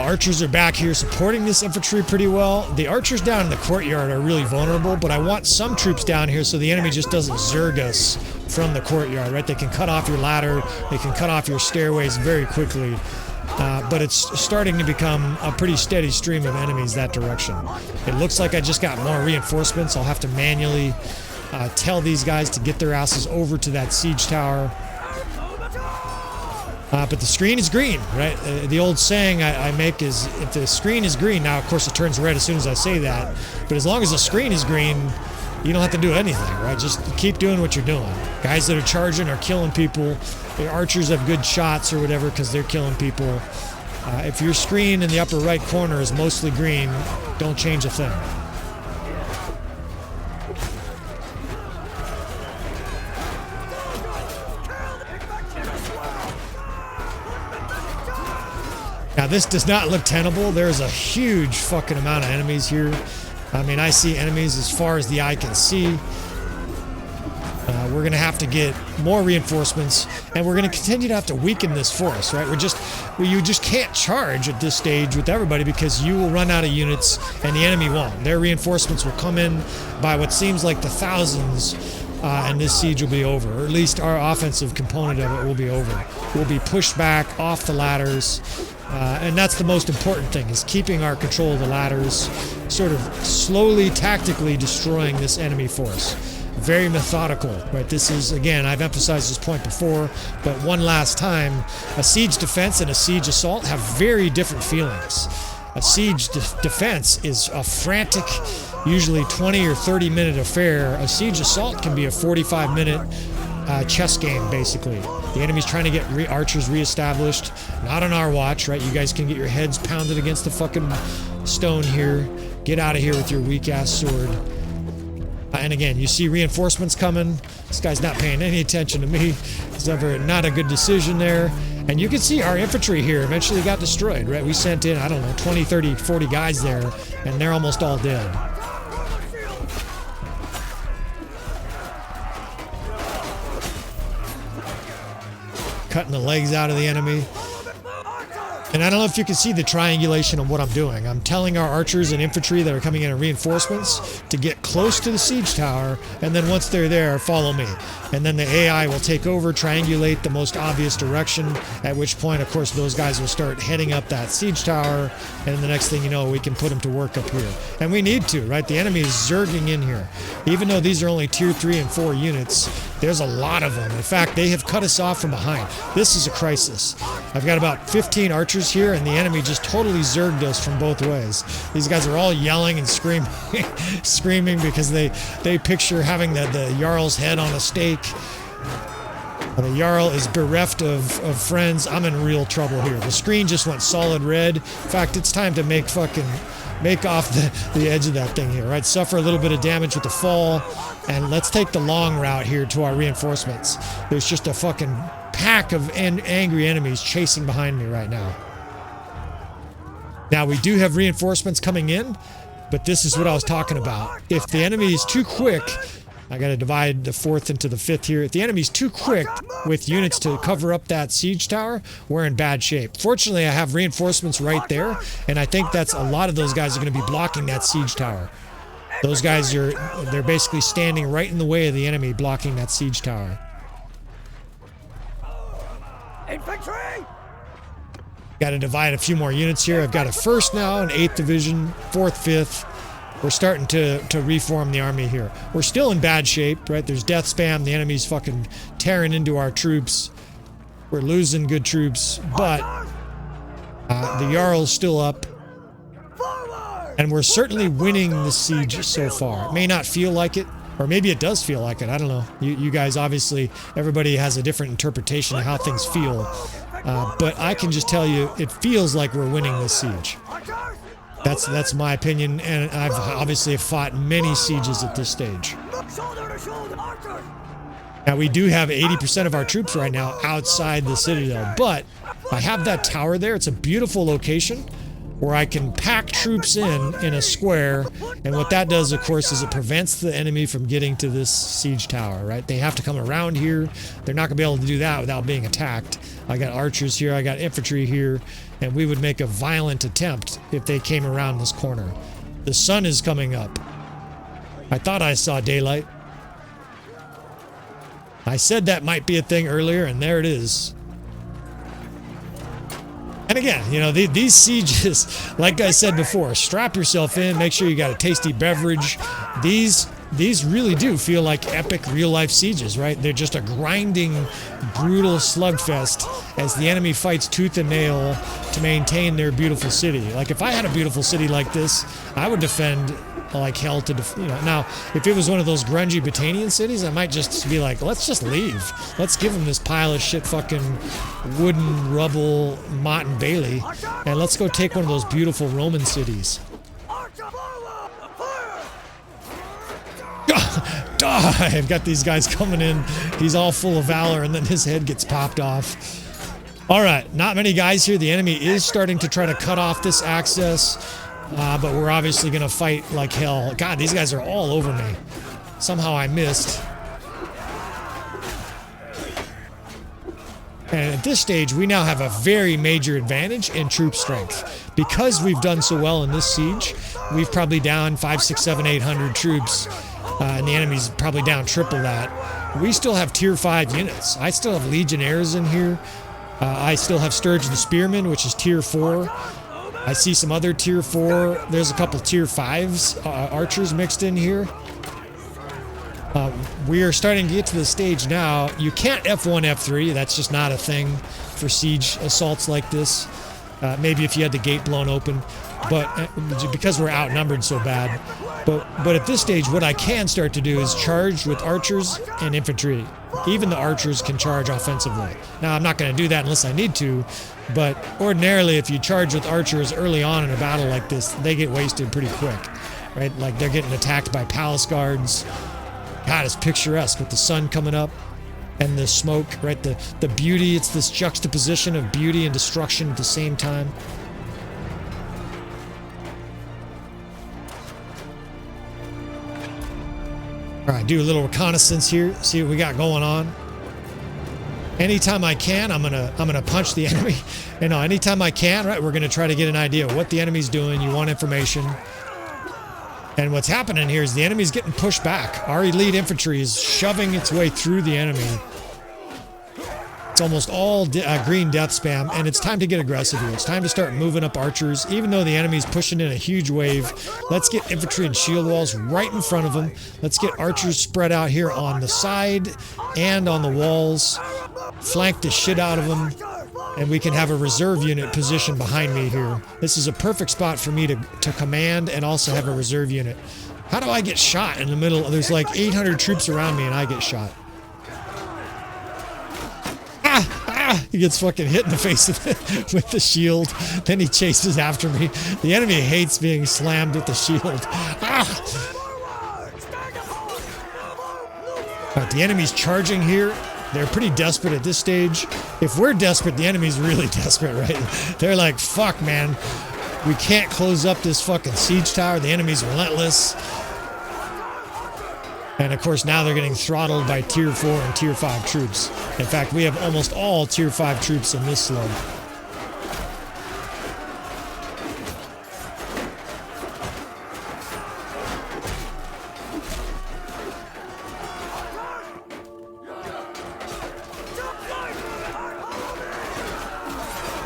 Archers are back here supporting this infantry pretty well. The archers down in the courtyard are really vulnerable, but I want some troops down here so the enemy just doesn't zerg us from the courtyard, right? They can cut off your ladder, they can cut off your stairways very quickly, but it's starting to become a pretty steady stream of enemies that direction. It looks like I just got more reinforcements. I'll have to manually tell these guys to get their asses over to that siege tower. But the screen is green, right? The old saying I make is, if the screen is green, now of course it turns red as soon as I say that, but as long as the screen is green, you don't have to do anything, right? Just keep doing what you're doing. Guys that are charging are killing people. The archers have good shots or whatever because they're killing people. If your screen in the upper right corner is mostly green, don't change a thing. Now this does not look tenable. There's a huge fucking amount of enemies here. I mean, I see enemies as far as the eye can see. We're going to have to get more reinforcements, and we're going to continue to have to weaken this force, right? You just can't charge at this stage with everybody because you will run out of units and the enemy won't. Their reinforcements will come in by what seems like the thousands, and this siege will be over, or at least our offensive component of it will be over. We'll be pushed back off the ladders, and that's the most important thing, is keeping our control of the ladders, sort of slowly, tactically destroying this enemy force. Very methodical, right? This is, again, I've emphasized this point before, but one last time, a siege defense and a siege assault have very different feelings. A siege defense is a frantic, usually 20 or 30 minute affair. A siege assault can be a 45-minute chess game, basically. The enemy's trying to get archers reestablished. Not on our watch, right? You guys can get your heads pounded against the fucking stone here. Get out of here with your weak-ass sword. And again, you see reinforcements coming. This guy's not paying any attention to me. It's ever not a good decision there. And you can see our infantry here eventually got destroyed, right? We sent in, I don't know, 20, 30, 40 guys there, and they're almost all dead. Cutting the legs out of the enemy. And I don't know if you can see the triangulation of what I'm doing. I'm telling our archers and infantry that are coming in reinforcements to get close to the siege tower, and then once they're there, follow me. And then the AI will take over, triangulate the most obvious direction, at which point, of course, those guys will start heading up that siege tower, and the next thing you know, we can put them to work up here. And we need to, right? The enemy is zerging in here. Even though these are only tier 3 and 4 units, there's a lot of them. In fact, they have cut us off from behind. This is a crisis. I've got about 15 archers here, and the enemy just totally zerged us from both ways. These guys are all yelling and screaming, screaming because they picture having the Jarl's head on a stake. The Jarl is bereft of friends. I'm in real trouble here. The screen just went solid red. In fact, it's time to make off the edge of that thing here, right? Suffer a little bit of damage with the fall, and let's take the long route here to our reinforcements. There's just a fucking pack of angry enemies chasing behind me right now. Now, we do have reinforcements coming in, but this is what I was talking about. If the enemy is too quick, I got to divide the 4th into the 5th here. If the enemy's too quick with units to cover up that siege tower, we're in bad shape. Fortunately, I have reinforcements right there, and I think that's a lot of those guys are going to be blocking that siege tower. Those guys they're basically standing right in the way of the enemy, blocking that siege tower. Infantry! Got to divide a few more units here. I've got a 1st now, an 8th division, 4th, 5th. We're starting to reform the army here. We're still in bad shape, right? There's death spam. The enemy's fucking tearing into our troops. We're losing good troops, but the Jarl's still up. And we're certainly winning the siege so far. It may not feel like it, or maybe it does feel like it. I don't know. You guys, obviously, everybody has a different interpretation of how things feel. But I can just tell you, it feels like we're winning this siege. That's my opinion, and I've obviously fought many sieges at this stage. Now, we do have 80% of our troops right now outside the citadel, but I have that tower there. It's a beautiful location. where I can pack troops in a square, and what that does, of course, is it prevents the enemy from getting to this siege tower, right? They have to come around here. They're not gonna be able to do that without being attacked. I got archers here, I got infantry here, and we would make a violent attempt if they came around this corner. The sun is coming up. I thought I saw daylight. I said that might be a thing earlier, and there it is. And again, you know, these sieges, like I said before, strap yourself in, make sure you got a tasty beverage. These really do feel like epic real-life sieges, right? They're just a grinding, brutal slugfest as the enemy fights tooth and nail to maintain their beautiful city. Like, if I had a beautiful city like this, I would defend like hell to you know. Now, if it was one of those grungy Botanian cities, I might just be like, let's just leave. Let's give them this pile of shit fucking wooden rubble Mott and Bailey, and let's go take one of those beautiful Roman cities. I've got these guys coming in. He's all full of valor, and then his head gets popped off. All right, not many guys here. The enemy is starting to try to cut off this access. But we're obviously going to fight like hell. God, these guys are all over me. Somehow I missed. And at this stage, we now have a very major advantage in troop strength. Because we've done so well in this siege, we've probably down 500, 600, 700, 800 troops. And the enemy's probably down triple that. We still have tier 5 units. I still have legionnaires in here. I still have Sturgia the Spearman, which is tier 4. I see some other tier 4. There's a couple tier 5s, archers mixed in here. We are starting to get to the stage now. You can't F1, F3. That's just not a thing for siege assaults like this. Maybe if you had the gate blown open, but because we're outnumbered so bad. But at this stage, what I can start to do is charge with archers and infantry. Even the archers can charge offensively. Now, I'm not going to do that unless I need to. But ordinarily, if you charge with archers early on in a battle like this, they get wasted pretty quick, right? Like they're getting attacked by palace guards. God, it's picturesque with the sun coming up and the smoke, right? The beauty, it's this juxtaposition of beauty and destruction at the same time. All right, do a little reconnaissance here, see what we got going on. Anytime I can, I'm gonna punch the enemy. You know, anytime I can, right? We're gonna try to get an idea of what the enemy's doing. You want information. And what's happening here is the enemy's getting pushed back. Our elite infantry is shoving its way through the enemy. It's almost all green death spam, and it's time to get aggressive here. It's time to start moving up archers. Even though the enemy's pushing in a huge wave, let's get infantry and shield walls right in front of them. Let's get archers spread out here on the side and on the walls. Flank the shit out of them, and we can have a reserve unit positioned behind me here. This is a perfect spot for me to command and also have a reserve unit. How do I get shot in the middle? There's like 800 troops around me and I get shot. He gets fucking hit in the face with the shield. Then he chases after me. The enemy hates being slammed with the shield. Right, the enemy's charging here. They're pretty desperate at this stage. If we're desperate, the enemy's really desperate, right? They're like, fuck, man. We can't close up this fucking siege tower. The enemy's relentless. And of course, now they're getting throttled by tier 4 and tier 5 troops. In fact, we have almost all tier 5 troops in this slug.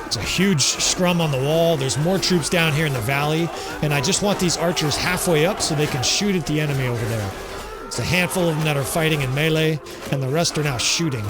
It's a huge scrum on the wall. There's more troops down here in the valley. And I just want these archers halfway up so they can shoot at the enemy over there. There's a handful of them that are fighting in melee, and the rest are now shooting.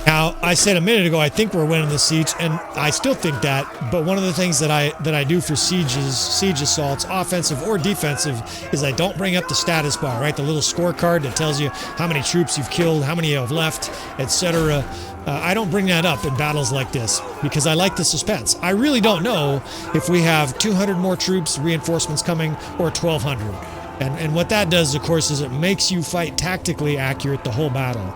Now, I said a minute ago, I think we're winning the siege, and I still think that. But one of the things that I do for siege assaults, offensive or defensive, is I don't bring up the status bar, right? The little scorecard that tells you how many troops you've killed, how many you have left, etc. I don't bring that up in battles like this because I like the suspense. I really don't know if we have 200 more troops, reinforcements coming, or 1,200. And what that does, of course, is it makes you fight tactically accurate the whole battle.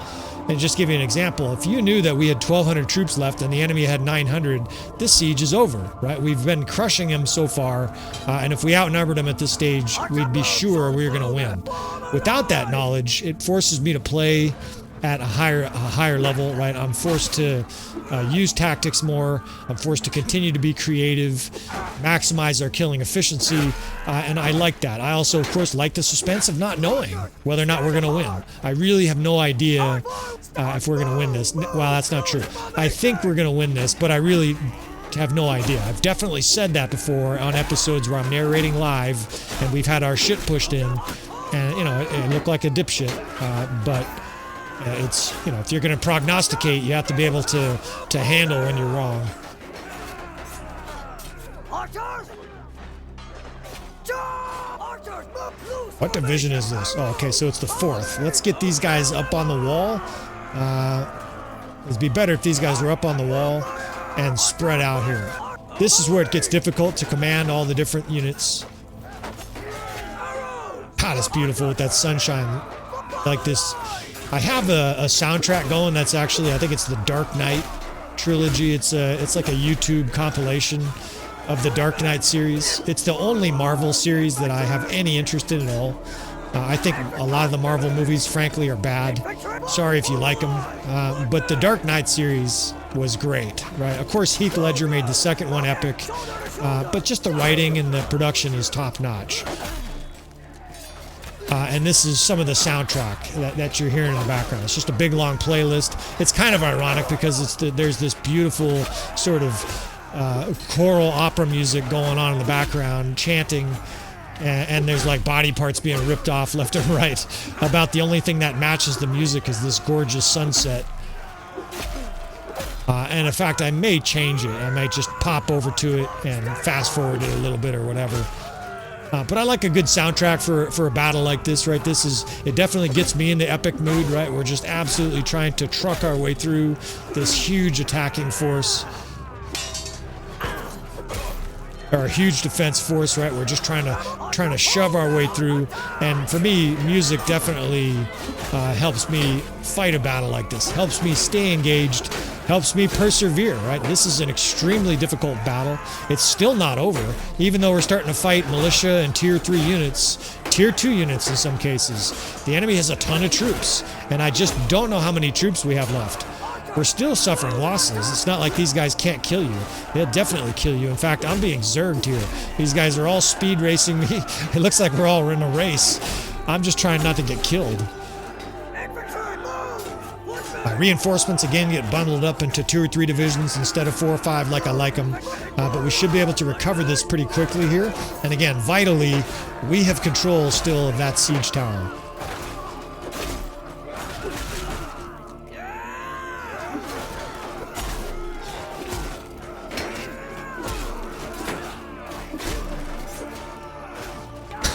And just give you an example, if you knew that we had 1,200 troops left and the enemy had 900, this siege is over, right? We've been crushing them so far, and if we outnumbered them at this stage, we'd be sure we were going to win. Without that knowledge, it forces me to play at a higher level, right? I'm forced to use tactics more. I'm forced to continue to be creative, maximize our killing efficiency, and I like that. I also, of course, like the suspense of not knowing whether or not we're going to win. I really have no idea if we're going to win this. Well, that's not true. I think we're going to win this, but I really have no idea. I've definitely said that before on episodes where I'm narrating live and we've had our shit pushed in, and it looked like a dipshit, but it's, if you're going to prognosticate, you have to be able to handle when you're wrong. What division is this? Oh, okay, so it's the 4th. Let's get these guys up on the wall. It'd be better if these guys were up on the wall and spread out here. This is where it gets difficult to command all the different units. God, it's beautiful with that sunshine like this. I have a soundtrack going that's actually, I think it's the Dark Knight trilogy. It's like a YouTube compilation of the Dark Knight series. It's the only Marvel series that I have any interest in at all. I think a lot of the Marvel movies, frankly, are bad. Sorry if you like them. But the Dark Knight series was great, right? Of course, Heath Ledger made the second one epic, but just the writing and the production is top-notch. And this is some of the soundtrack that you're hearing in the background. It's just a big, long playlist. It's kind of ironic because there's this beautiful sort of choral opera music going on in the background, chanting, and there's like body parts being ripped off left and right. About the only thing that matches the music is this gorgeous sunset. And in fact, I may change it. I might just pop over to it and fast forward it a little bit or whatever. But I like a good soundtrack for a battle like this, right? It definitely gets me in the epic mood, right? We're just absolutely trying to truck our way through this huge attacking force. Or a huge defense force, right? We're just trying to shove our way through. And for me, music definitely helps me fight a battle like this. Helps me stay engaged. Helps me persevere, right? This is an extremely difficult battle. It's still not over, even though we're starting to fight militia and tier 3 units, tier 2 units in some cases. The enemy has a ton of troops, and I just don't know how many troops we have left. We're still suffering losses. It's not like these guys can't kill you. They'll definitely kill you. In fact, I'm being zerged here. These guys are all speed racing me. It looks like we're all in a race. I'm just trying not to get killed. Reinforcements again get bundled up into 2 or 3 divisions instead of 4 or 5 like I like them. But we should be able to recover this pretty quickly here. And again, vitally, we have control still of that siege tower.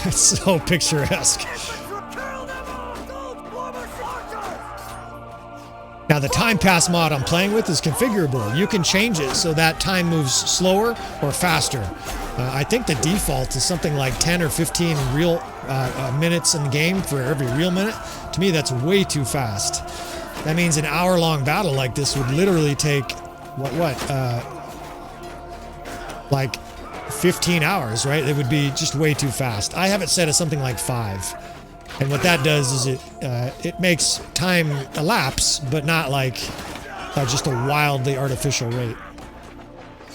It's so picturesque. Now the time pass mod I'm playing with is configurable. You can change it so that time moves slower or faster. I think the default is something like 10 or 15 real minutes in the game for every real minute. To me, that's way too fast. That means an hour-long battle like this would literally take, like 15 hours, right? It would be just way too fast. I have it set as something like 5. And what that does is it makes time elapse, but not like just a wildly artificial rate.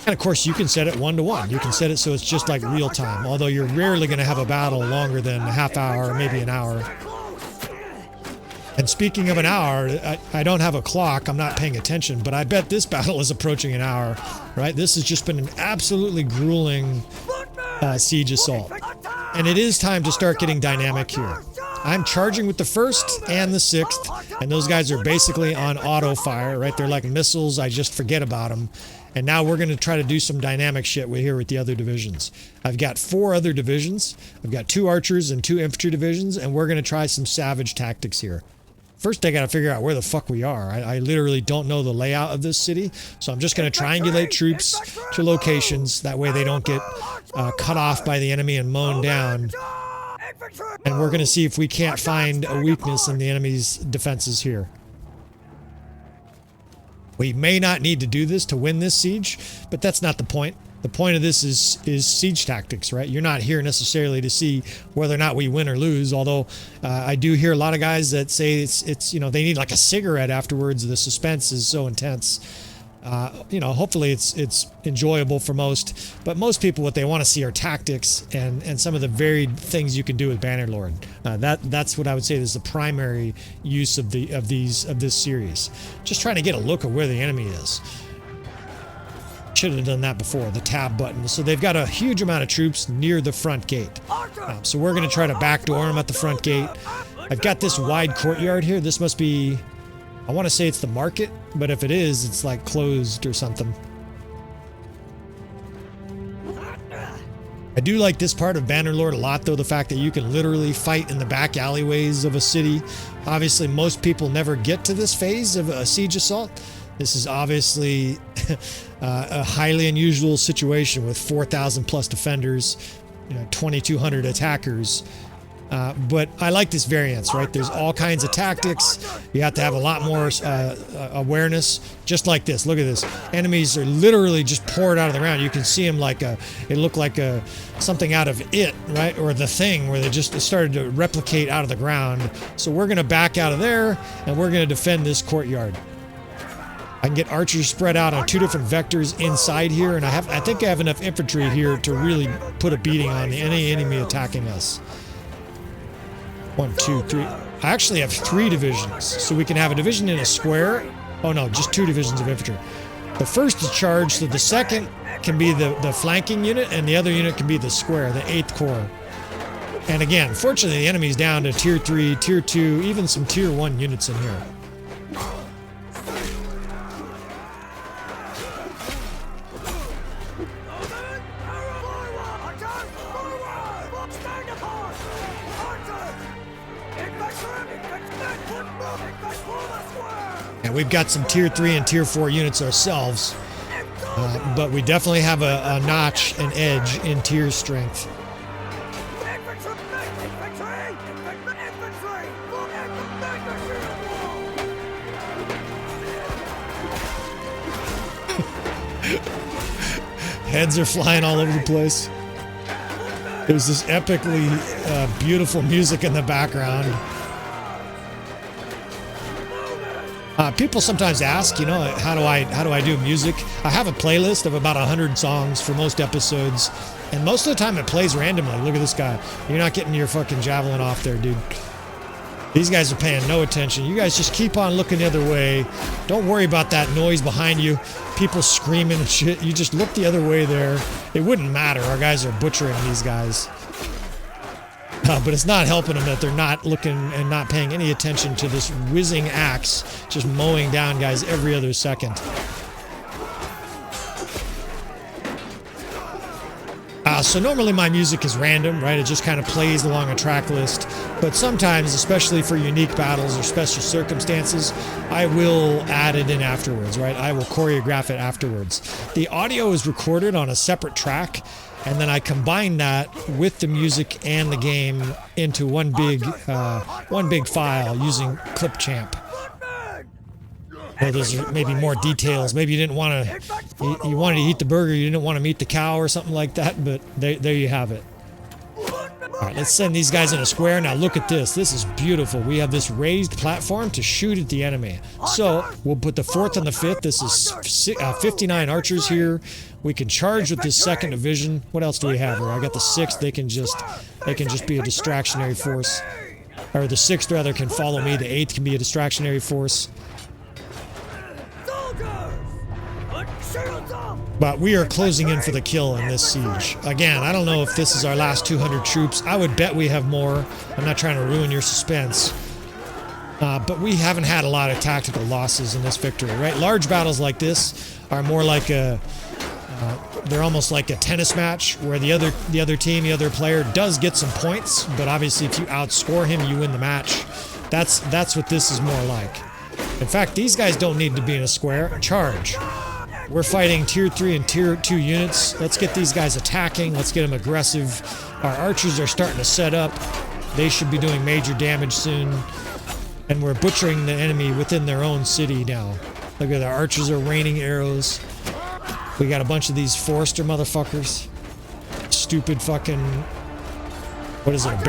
And of course, you can set it 1-to-1. You can set it so it's just like real time, although you're rarely going to have a battle longer than a half hour or maybe an hour. And speaking of an hour, I don't have a clock. I'm not paying attention, but I bet this battle is approaching an hour, right? This has just been an absolutely grueling siege assault. And it is time to start getting dynamic here. I'm charging with the 1st and the 6th, and those guys are basically on auto fire, right? They're like missiles. I just forget about them. And now we're going to try to do some dynamic shit here with the other divisions. I've got 4 other divisions. I've got 2 archers and 2 infantry divisions, and we're going to try some savage tactics here. First, I got to figure out where the fuck we are. I literally don't know the layout of this city, so I'm just going to triangulate troops to locations. That way they don't get cut off by the enemy and mown down. And we're going to see if we can't find a weakness in the enemy's defenses here. We may not need to do this to win this siege, but that's not the point. The point of this is siege tactics, right? You're not here necessarily to see whether or not we win or lose, although I do hear a lot of guys that say it's you know, they need like a cigarette afterwards. The suspense is so intense. You know, hopefully it's enjoyable for most, but most people, what they want to see are tactics and some of the varied things you can do with Bannerlord. That's what I would say is the primary use of this series. Just trying to get a look at where the enemy is. Should have done that before, the tab button. So they've got a huge amount of troops near the front gate. So we're going to try to backdoor them at the front gate. I've got this wide courtyard here. This must be, I want to say it's the market, but if it is, it's like closed or something. I do like this part of Bannerlord a lot, though, the fact that you can literally fight in the back alleyways of a city. Obviously, most people never get to this phase of a siege assault. This is obviously a highly unusual situation with 4,000 plus defenders, you know, 2,200 attackers. But I like this variance, right? There's all kinds of tactics. You have to have a lot more awareness, just like this. Look at this. Enemies are literally just poured out of the ground. You can see them like it looked like something out of It, right? Or The Thing, where they just started to replicate out of the ground. So we're going to back out of there, and we're going to defend this courtyard. I can get archers spread out on 2 different vectors inside here, and I think I have enough infantry here to really put a beating on any enemy attacking us. 1, 2, 3. I actually have 3 divisions, so we can have a division in a square. Oh no, just 2 divisions of infantry. The first is charged, so the second can be the flanking unit, and the other unit can be the square, the 8th Corps. And again, fortunately, the enemy's down to tier 3, tier 2, even some tier 1 units in here. And we've got some tier 3 and tier 4 units ourselves, but we definitely have a notch, an edge in tier strength. Heads are flying all over the place. There's this epically beautiful music in the background. People sometimes ask, you know, how do I do music? I have a playlist of about 100 songs for most episodes, and most of the time it plays randomly. Look at this guy. You're not getting your fucking javelin off there, dude. These guys are paying no attention. You guys just keep on looking the other way. Don't worry about that noise behind you. People screaming and shit. You just look the other way there. It wouldn't matter. Our guys are butchering these guys. But it's not helping them that they're not looking and not paying any attention to this whizzing axe just mowing down guys every other second. So normally my music is random, right? It just kind of plays along a track list. But sometimes, especially for unique battles or special circumstances, I will add it in afterwards, right? I will choreograph it afterwards. The audio is recorded on a separate track, and then I combine that with the music and the game into one big file using Clipchamp. Or there's maybe more details. Maybe you didn't want to, you wanted to eat the burger, you didn't want to meet the cow or something like that, but there you have it. All right, let's send these guys in a square. Now look at this. This is beautiful. We have this raised platform to shoot at the enemy. So we'll put the 4th and the 5th. This is 59 archers here. We can charge with this 2nd division. What else do we have here? I got the 6th. They can just be a distractionary force. Or the 6th rather can follow me. The 8th can be a distractionary force. shields up! But we are closing in for the kill in this siege. Again, I don't know if this is our last 200 troops. I would bet we have more. I'm not trying to ruin your suspense. But we haven't had a lot of tactical losses in this victory, right? Large battles like this are more like a... they're almost like a tennis match where the other team, the other player does get some points, but obviously if you outscore him, you win the match. That's what this is more like. In fact, these guys don't need to be in a square. Charge. We're fighting tier 3 and tier 2 units. Let's get these guys attacking. Let's get them aggressive. Our archers are starting to set up. They should be doing major damage soon. And we're butchering the enemy within their own city now. Look at the archers are raining arrows. We got a bunch of these Forester motherfuckers. Stupid fucking... What is it, a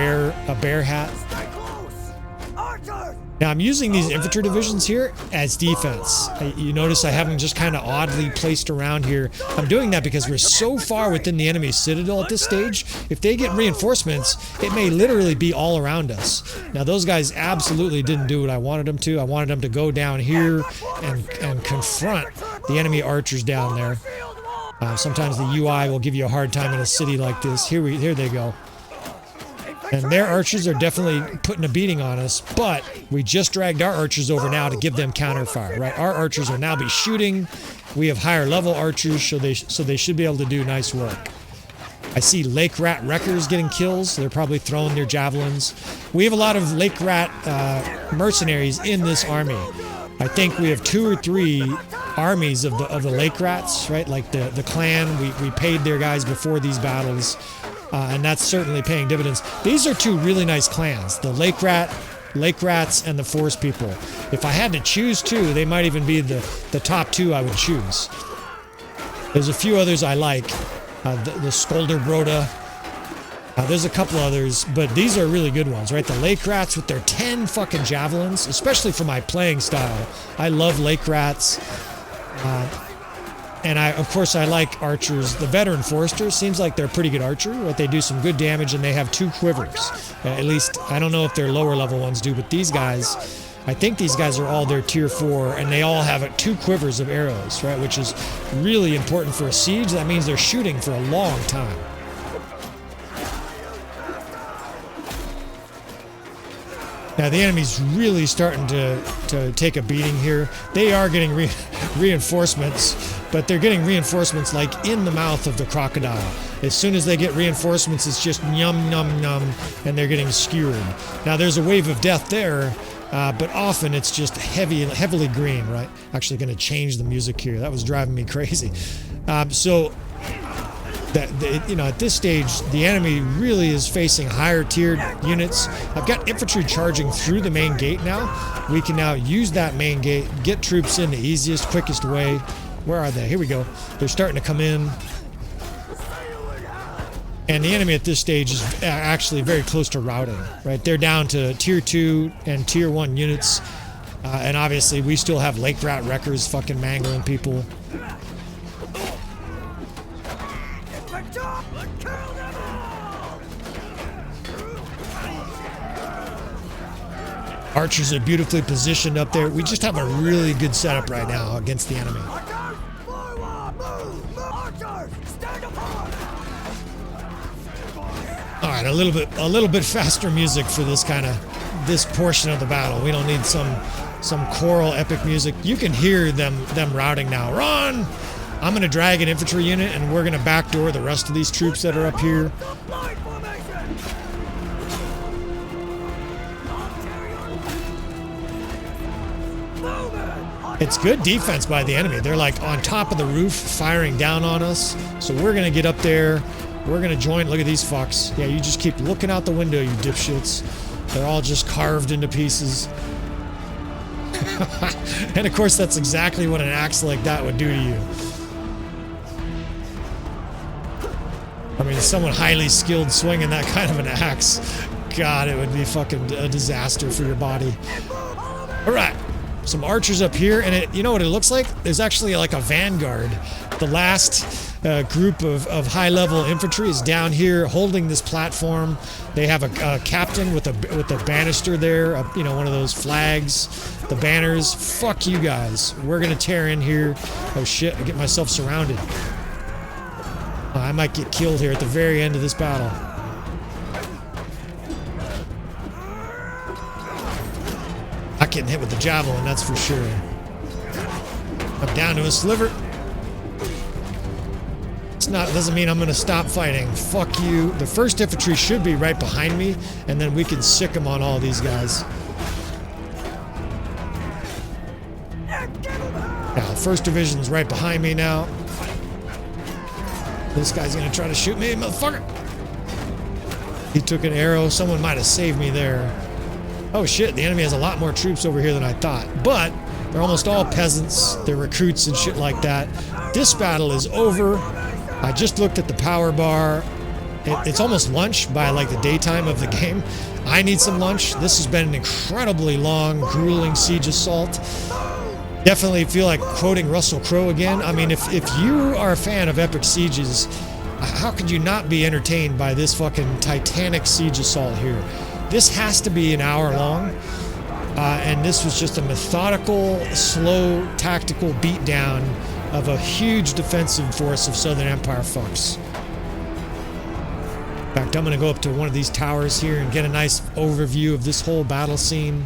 bear hat? Stay close! Archers! Now I'm using these infantry divisions here as defense. You notice I have them just kind of oddly placed around here. I'm doing that because we're so far within the enemy's citadel at this stage. If they get reinforcements, it may literally be all around us. Now those guys absolutely didn't do what I wanted them to. I wanted them to go down here and confront the enemy archers down there. Sometimes the UI will give you a hard time in a city like this. Here they go. And their archers are definitely putting a beating on us, but we just dragged our archers over now to give them counterfire, right? Our archers will now be shooting. We have higher level archers, so they should be able to do nice work. I see Lake Rat Wreckers getting kills. They're probably throwing their javelins. We have a lot of Lake Rat mercenaries in this army. I think we have 2 or 3 armies of the Lake Rats, right? Like the clan. We paid their guys before these battles. And that's certainly paying dividends. These are 2 really nice clans, the Lake Rats and the Forest People. If I had to choose 2, they might even be the top 2 I would choose. There's a few others I like, the Skolder Broda. There's a couple others, but these are really good ones, right? The Lake Rats with their 10 fucking javelins, especially for my playing style. I love Lake Rats. And of course, I like archers. The veteran foresters seems like they're a pretty good archer, right? They do some good damage, and they have 2 quivers. At least, I don't know if their lower level ones do, but these guys, I think these guys are all their tier 4, and they all have 2 quivers of arrows, right? Which is really important for a siege. That means they're shooting for a long time. Now the enemy's really starting to take a beating here. They are getting reinforcements, but they're getting reinforcements like in the mouth of the crocodile. As soon as they get reinforcements, it's just yum, yum, yum, and they're getting skewered. Now there's a wave of death there, but often it's just heavily green, right? Actually going to change the music here. That was driving me crazy. At this stage, the enemy really is facing higher tiered units. I've got infantry charging through the main gate now. We can now use that main gate, get troops in the easiest, quickest way. Where are they? Here we go. They're starting to come in. And the enemy at this stage is actually very close to routing, right? They're down to tier 2 and tier 1 units. And obviously, we still have Lake Rat Wreckers fucking mangling people. Archers are beautifully positioned up there. We just have a really good setup right now against the enemy. All right, a little bit faster music for this portion of the battle. We don't need some choral epic music. You can hear them routing now. Run! I'm going to drag an infantry unit, and we're going to backdoor the rest of these troops that are up here. It's good defense by the enemy. They're like on top of the roof firing down on us. So we're going to get up there. We're going to join. Look at these fucks. Yeah, you just keep looking out the window, you dipshits. They're all just carved into pieces. And of course, that's exactly what an axe like that would do to you. I mean, someone highly skilled swinging that kind of an axe. God, it would be fucking a disaster for your body. All right. Some archers up here, and you know what it looks like? There's actually like a vanguard. The last group of high-level infantry is down here holding this platform. They have a captain with a banister there, one of those flags, the banners. Fuck you guys. We're gonna tear in here. Oh shit! I get myself surrounded. I might get killed here at the very end of this battle. Not getting hit with the javelin, that's for sure. I'm down to a sliver. Doesn't mean I'm gonna stop fighting. Fuck you. The first infantry should be right behind me, and then we can sick them on all these guys. Yeah, the first division's right behind me now. This guy's gonna try to shoot me, motherfucker. He took an arrow. Someone might have saved me there. Oh shit, the enemy has a lot more troops over here than I thought. But they're almost all peasants. They're recruits and shit like that. This battle is over. I just looked at the power bar. It's almost lunch by like the daytime of the game. I need some lunch. This has been an incredibly long, grueling siege assault. Definitely feel like quoting Russell Crowe again. I mean, if you are a fan of epic sieges, how could you not be entertained by this fucking titanic siege assault here? This has to be an hour long, and this was just a methodical, slow, tactical beatdown of a huge defensive force of Southern Empire fucks. In fact, I'm going to go up to one of these towers here and get a nice overview of this whole battle scene.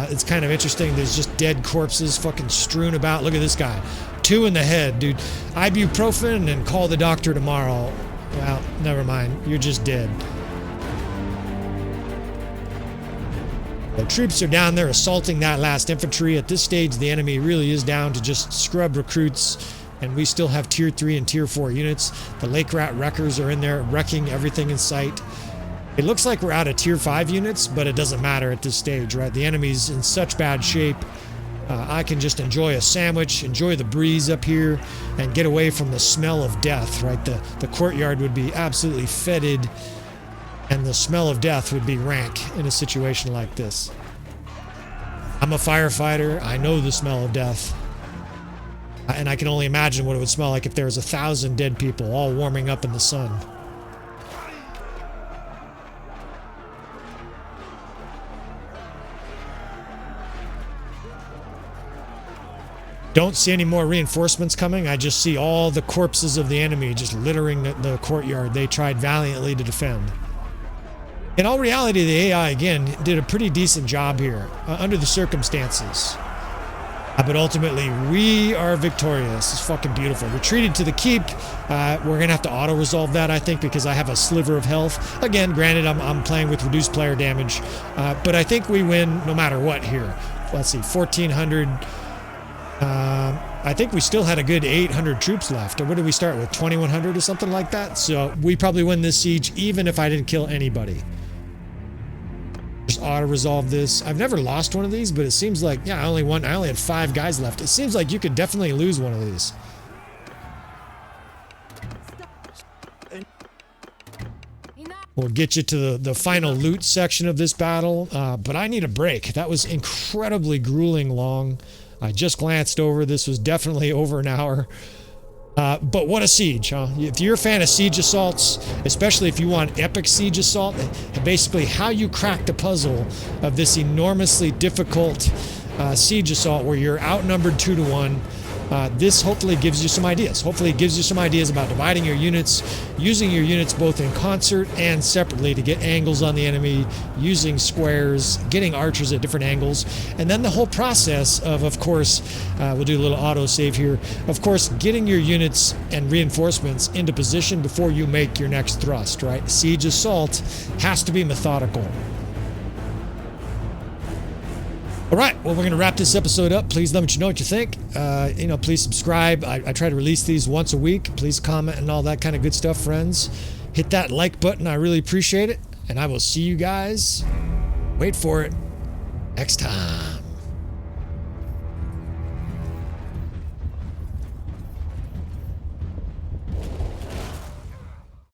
It's kind of interesting. There's just dead corpses fucking strewn about. Look at this guy. 2 in the head, dude. Ibuprofen and call the doctor tomorrow. Well, never mind. You're just dead. The troops are down there assaulting that last infantry. At this stage, the enemy really is down to just scrub recruits, and we still have tier 3 and tier 4 units. The Lake Rat wreckers are in there wrecking everything in sight. It looks like we're out of tier 5 units, but it doesn't matter at this stage, right? The enemy's in such bad shape. I can just enjoy a sandwich, enjoy the breeze up here, and get away from the smell of death, right? The courtyard would be absolutely fetid, and the smell of death would be rank in a situation like this. I'm a firefighter. I know the smell of death. And I can only imagine what it would smell like if there was 1,000 dead people all warming up in the sun. Don't see any more reinforcements coming. I just see all the corpses of the enemy just littering the courtyard they tried valiantly to defend. In all reality, the AI, again, did a pretty decent job here under the circumstances. But ultimately, we are victorious. It's fucking beautiful. Retreated to the keep. We're going to have to auto-resolve that, I think, because I have a sliver of health. Again, granted, I'm playing with reduced player damage. But I think we win no matter what here. Let's see, 1,400. I think we still had a good 800 troops left. Or what did we start with, 2,100 or something like that? So we probably win this siege even if I didn't kill anybody. Just auto-resolve this. I've never lost one of these, but it seems like, yeah, I only had 5 guys left. It seems like you could definitely lose one of these. We'll get you to the final loot section of this battle, but I need a break. That was incredibly grueling long. I just glanced over. This was definitely over an hour. But what a siege, huh? If you're a fan of siege assaults, especially if you want epic siege assault, basically how you crack the puzzle of this enormously difficult siege assault where you're outnumbered 2 to 1, this hopefully gives you some ideas. Hopefully it gives you some ideas about dividing your units, using your units both in concert and separately to get angles on the enemy, using squares, getting archers at different angles, and then the whole process of course, we'll do a little auto-save here, of course, getting your units and reinforcements into position before you make your next thrust, right? Siege assault has to be methodical. All right, well, we're going to wrap this episode up. Please let me know what you think. Please subscribe. I try to release these once a week. Please comment and all that kind of good stuff, friends. Hit that like button. I really appreciate it. And I will see you guys, wait for it, next time.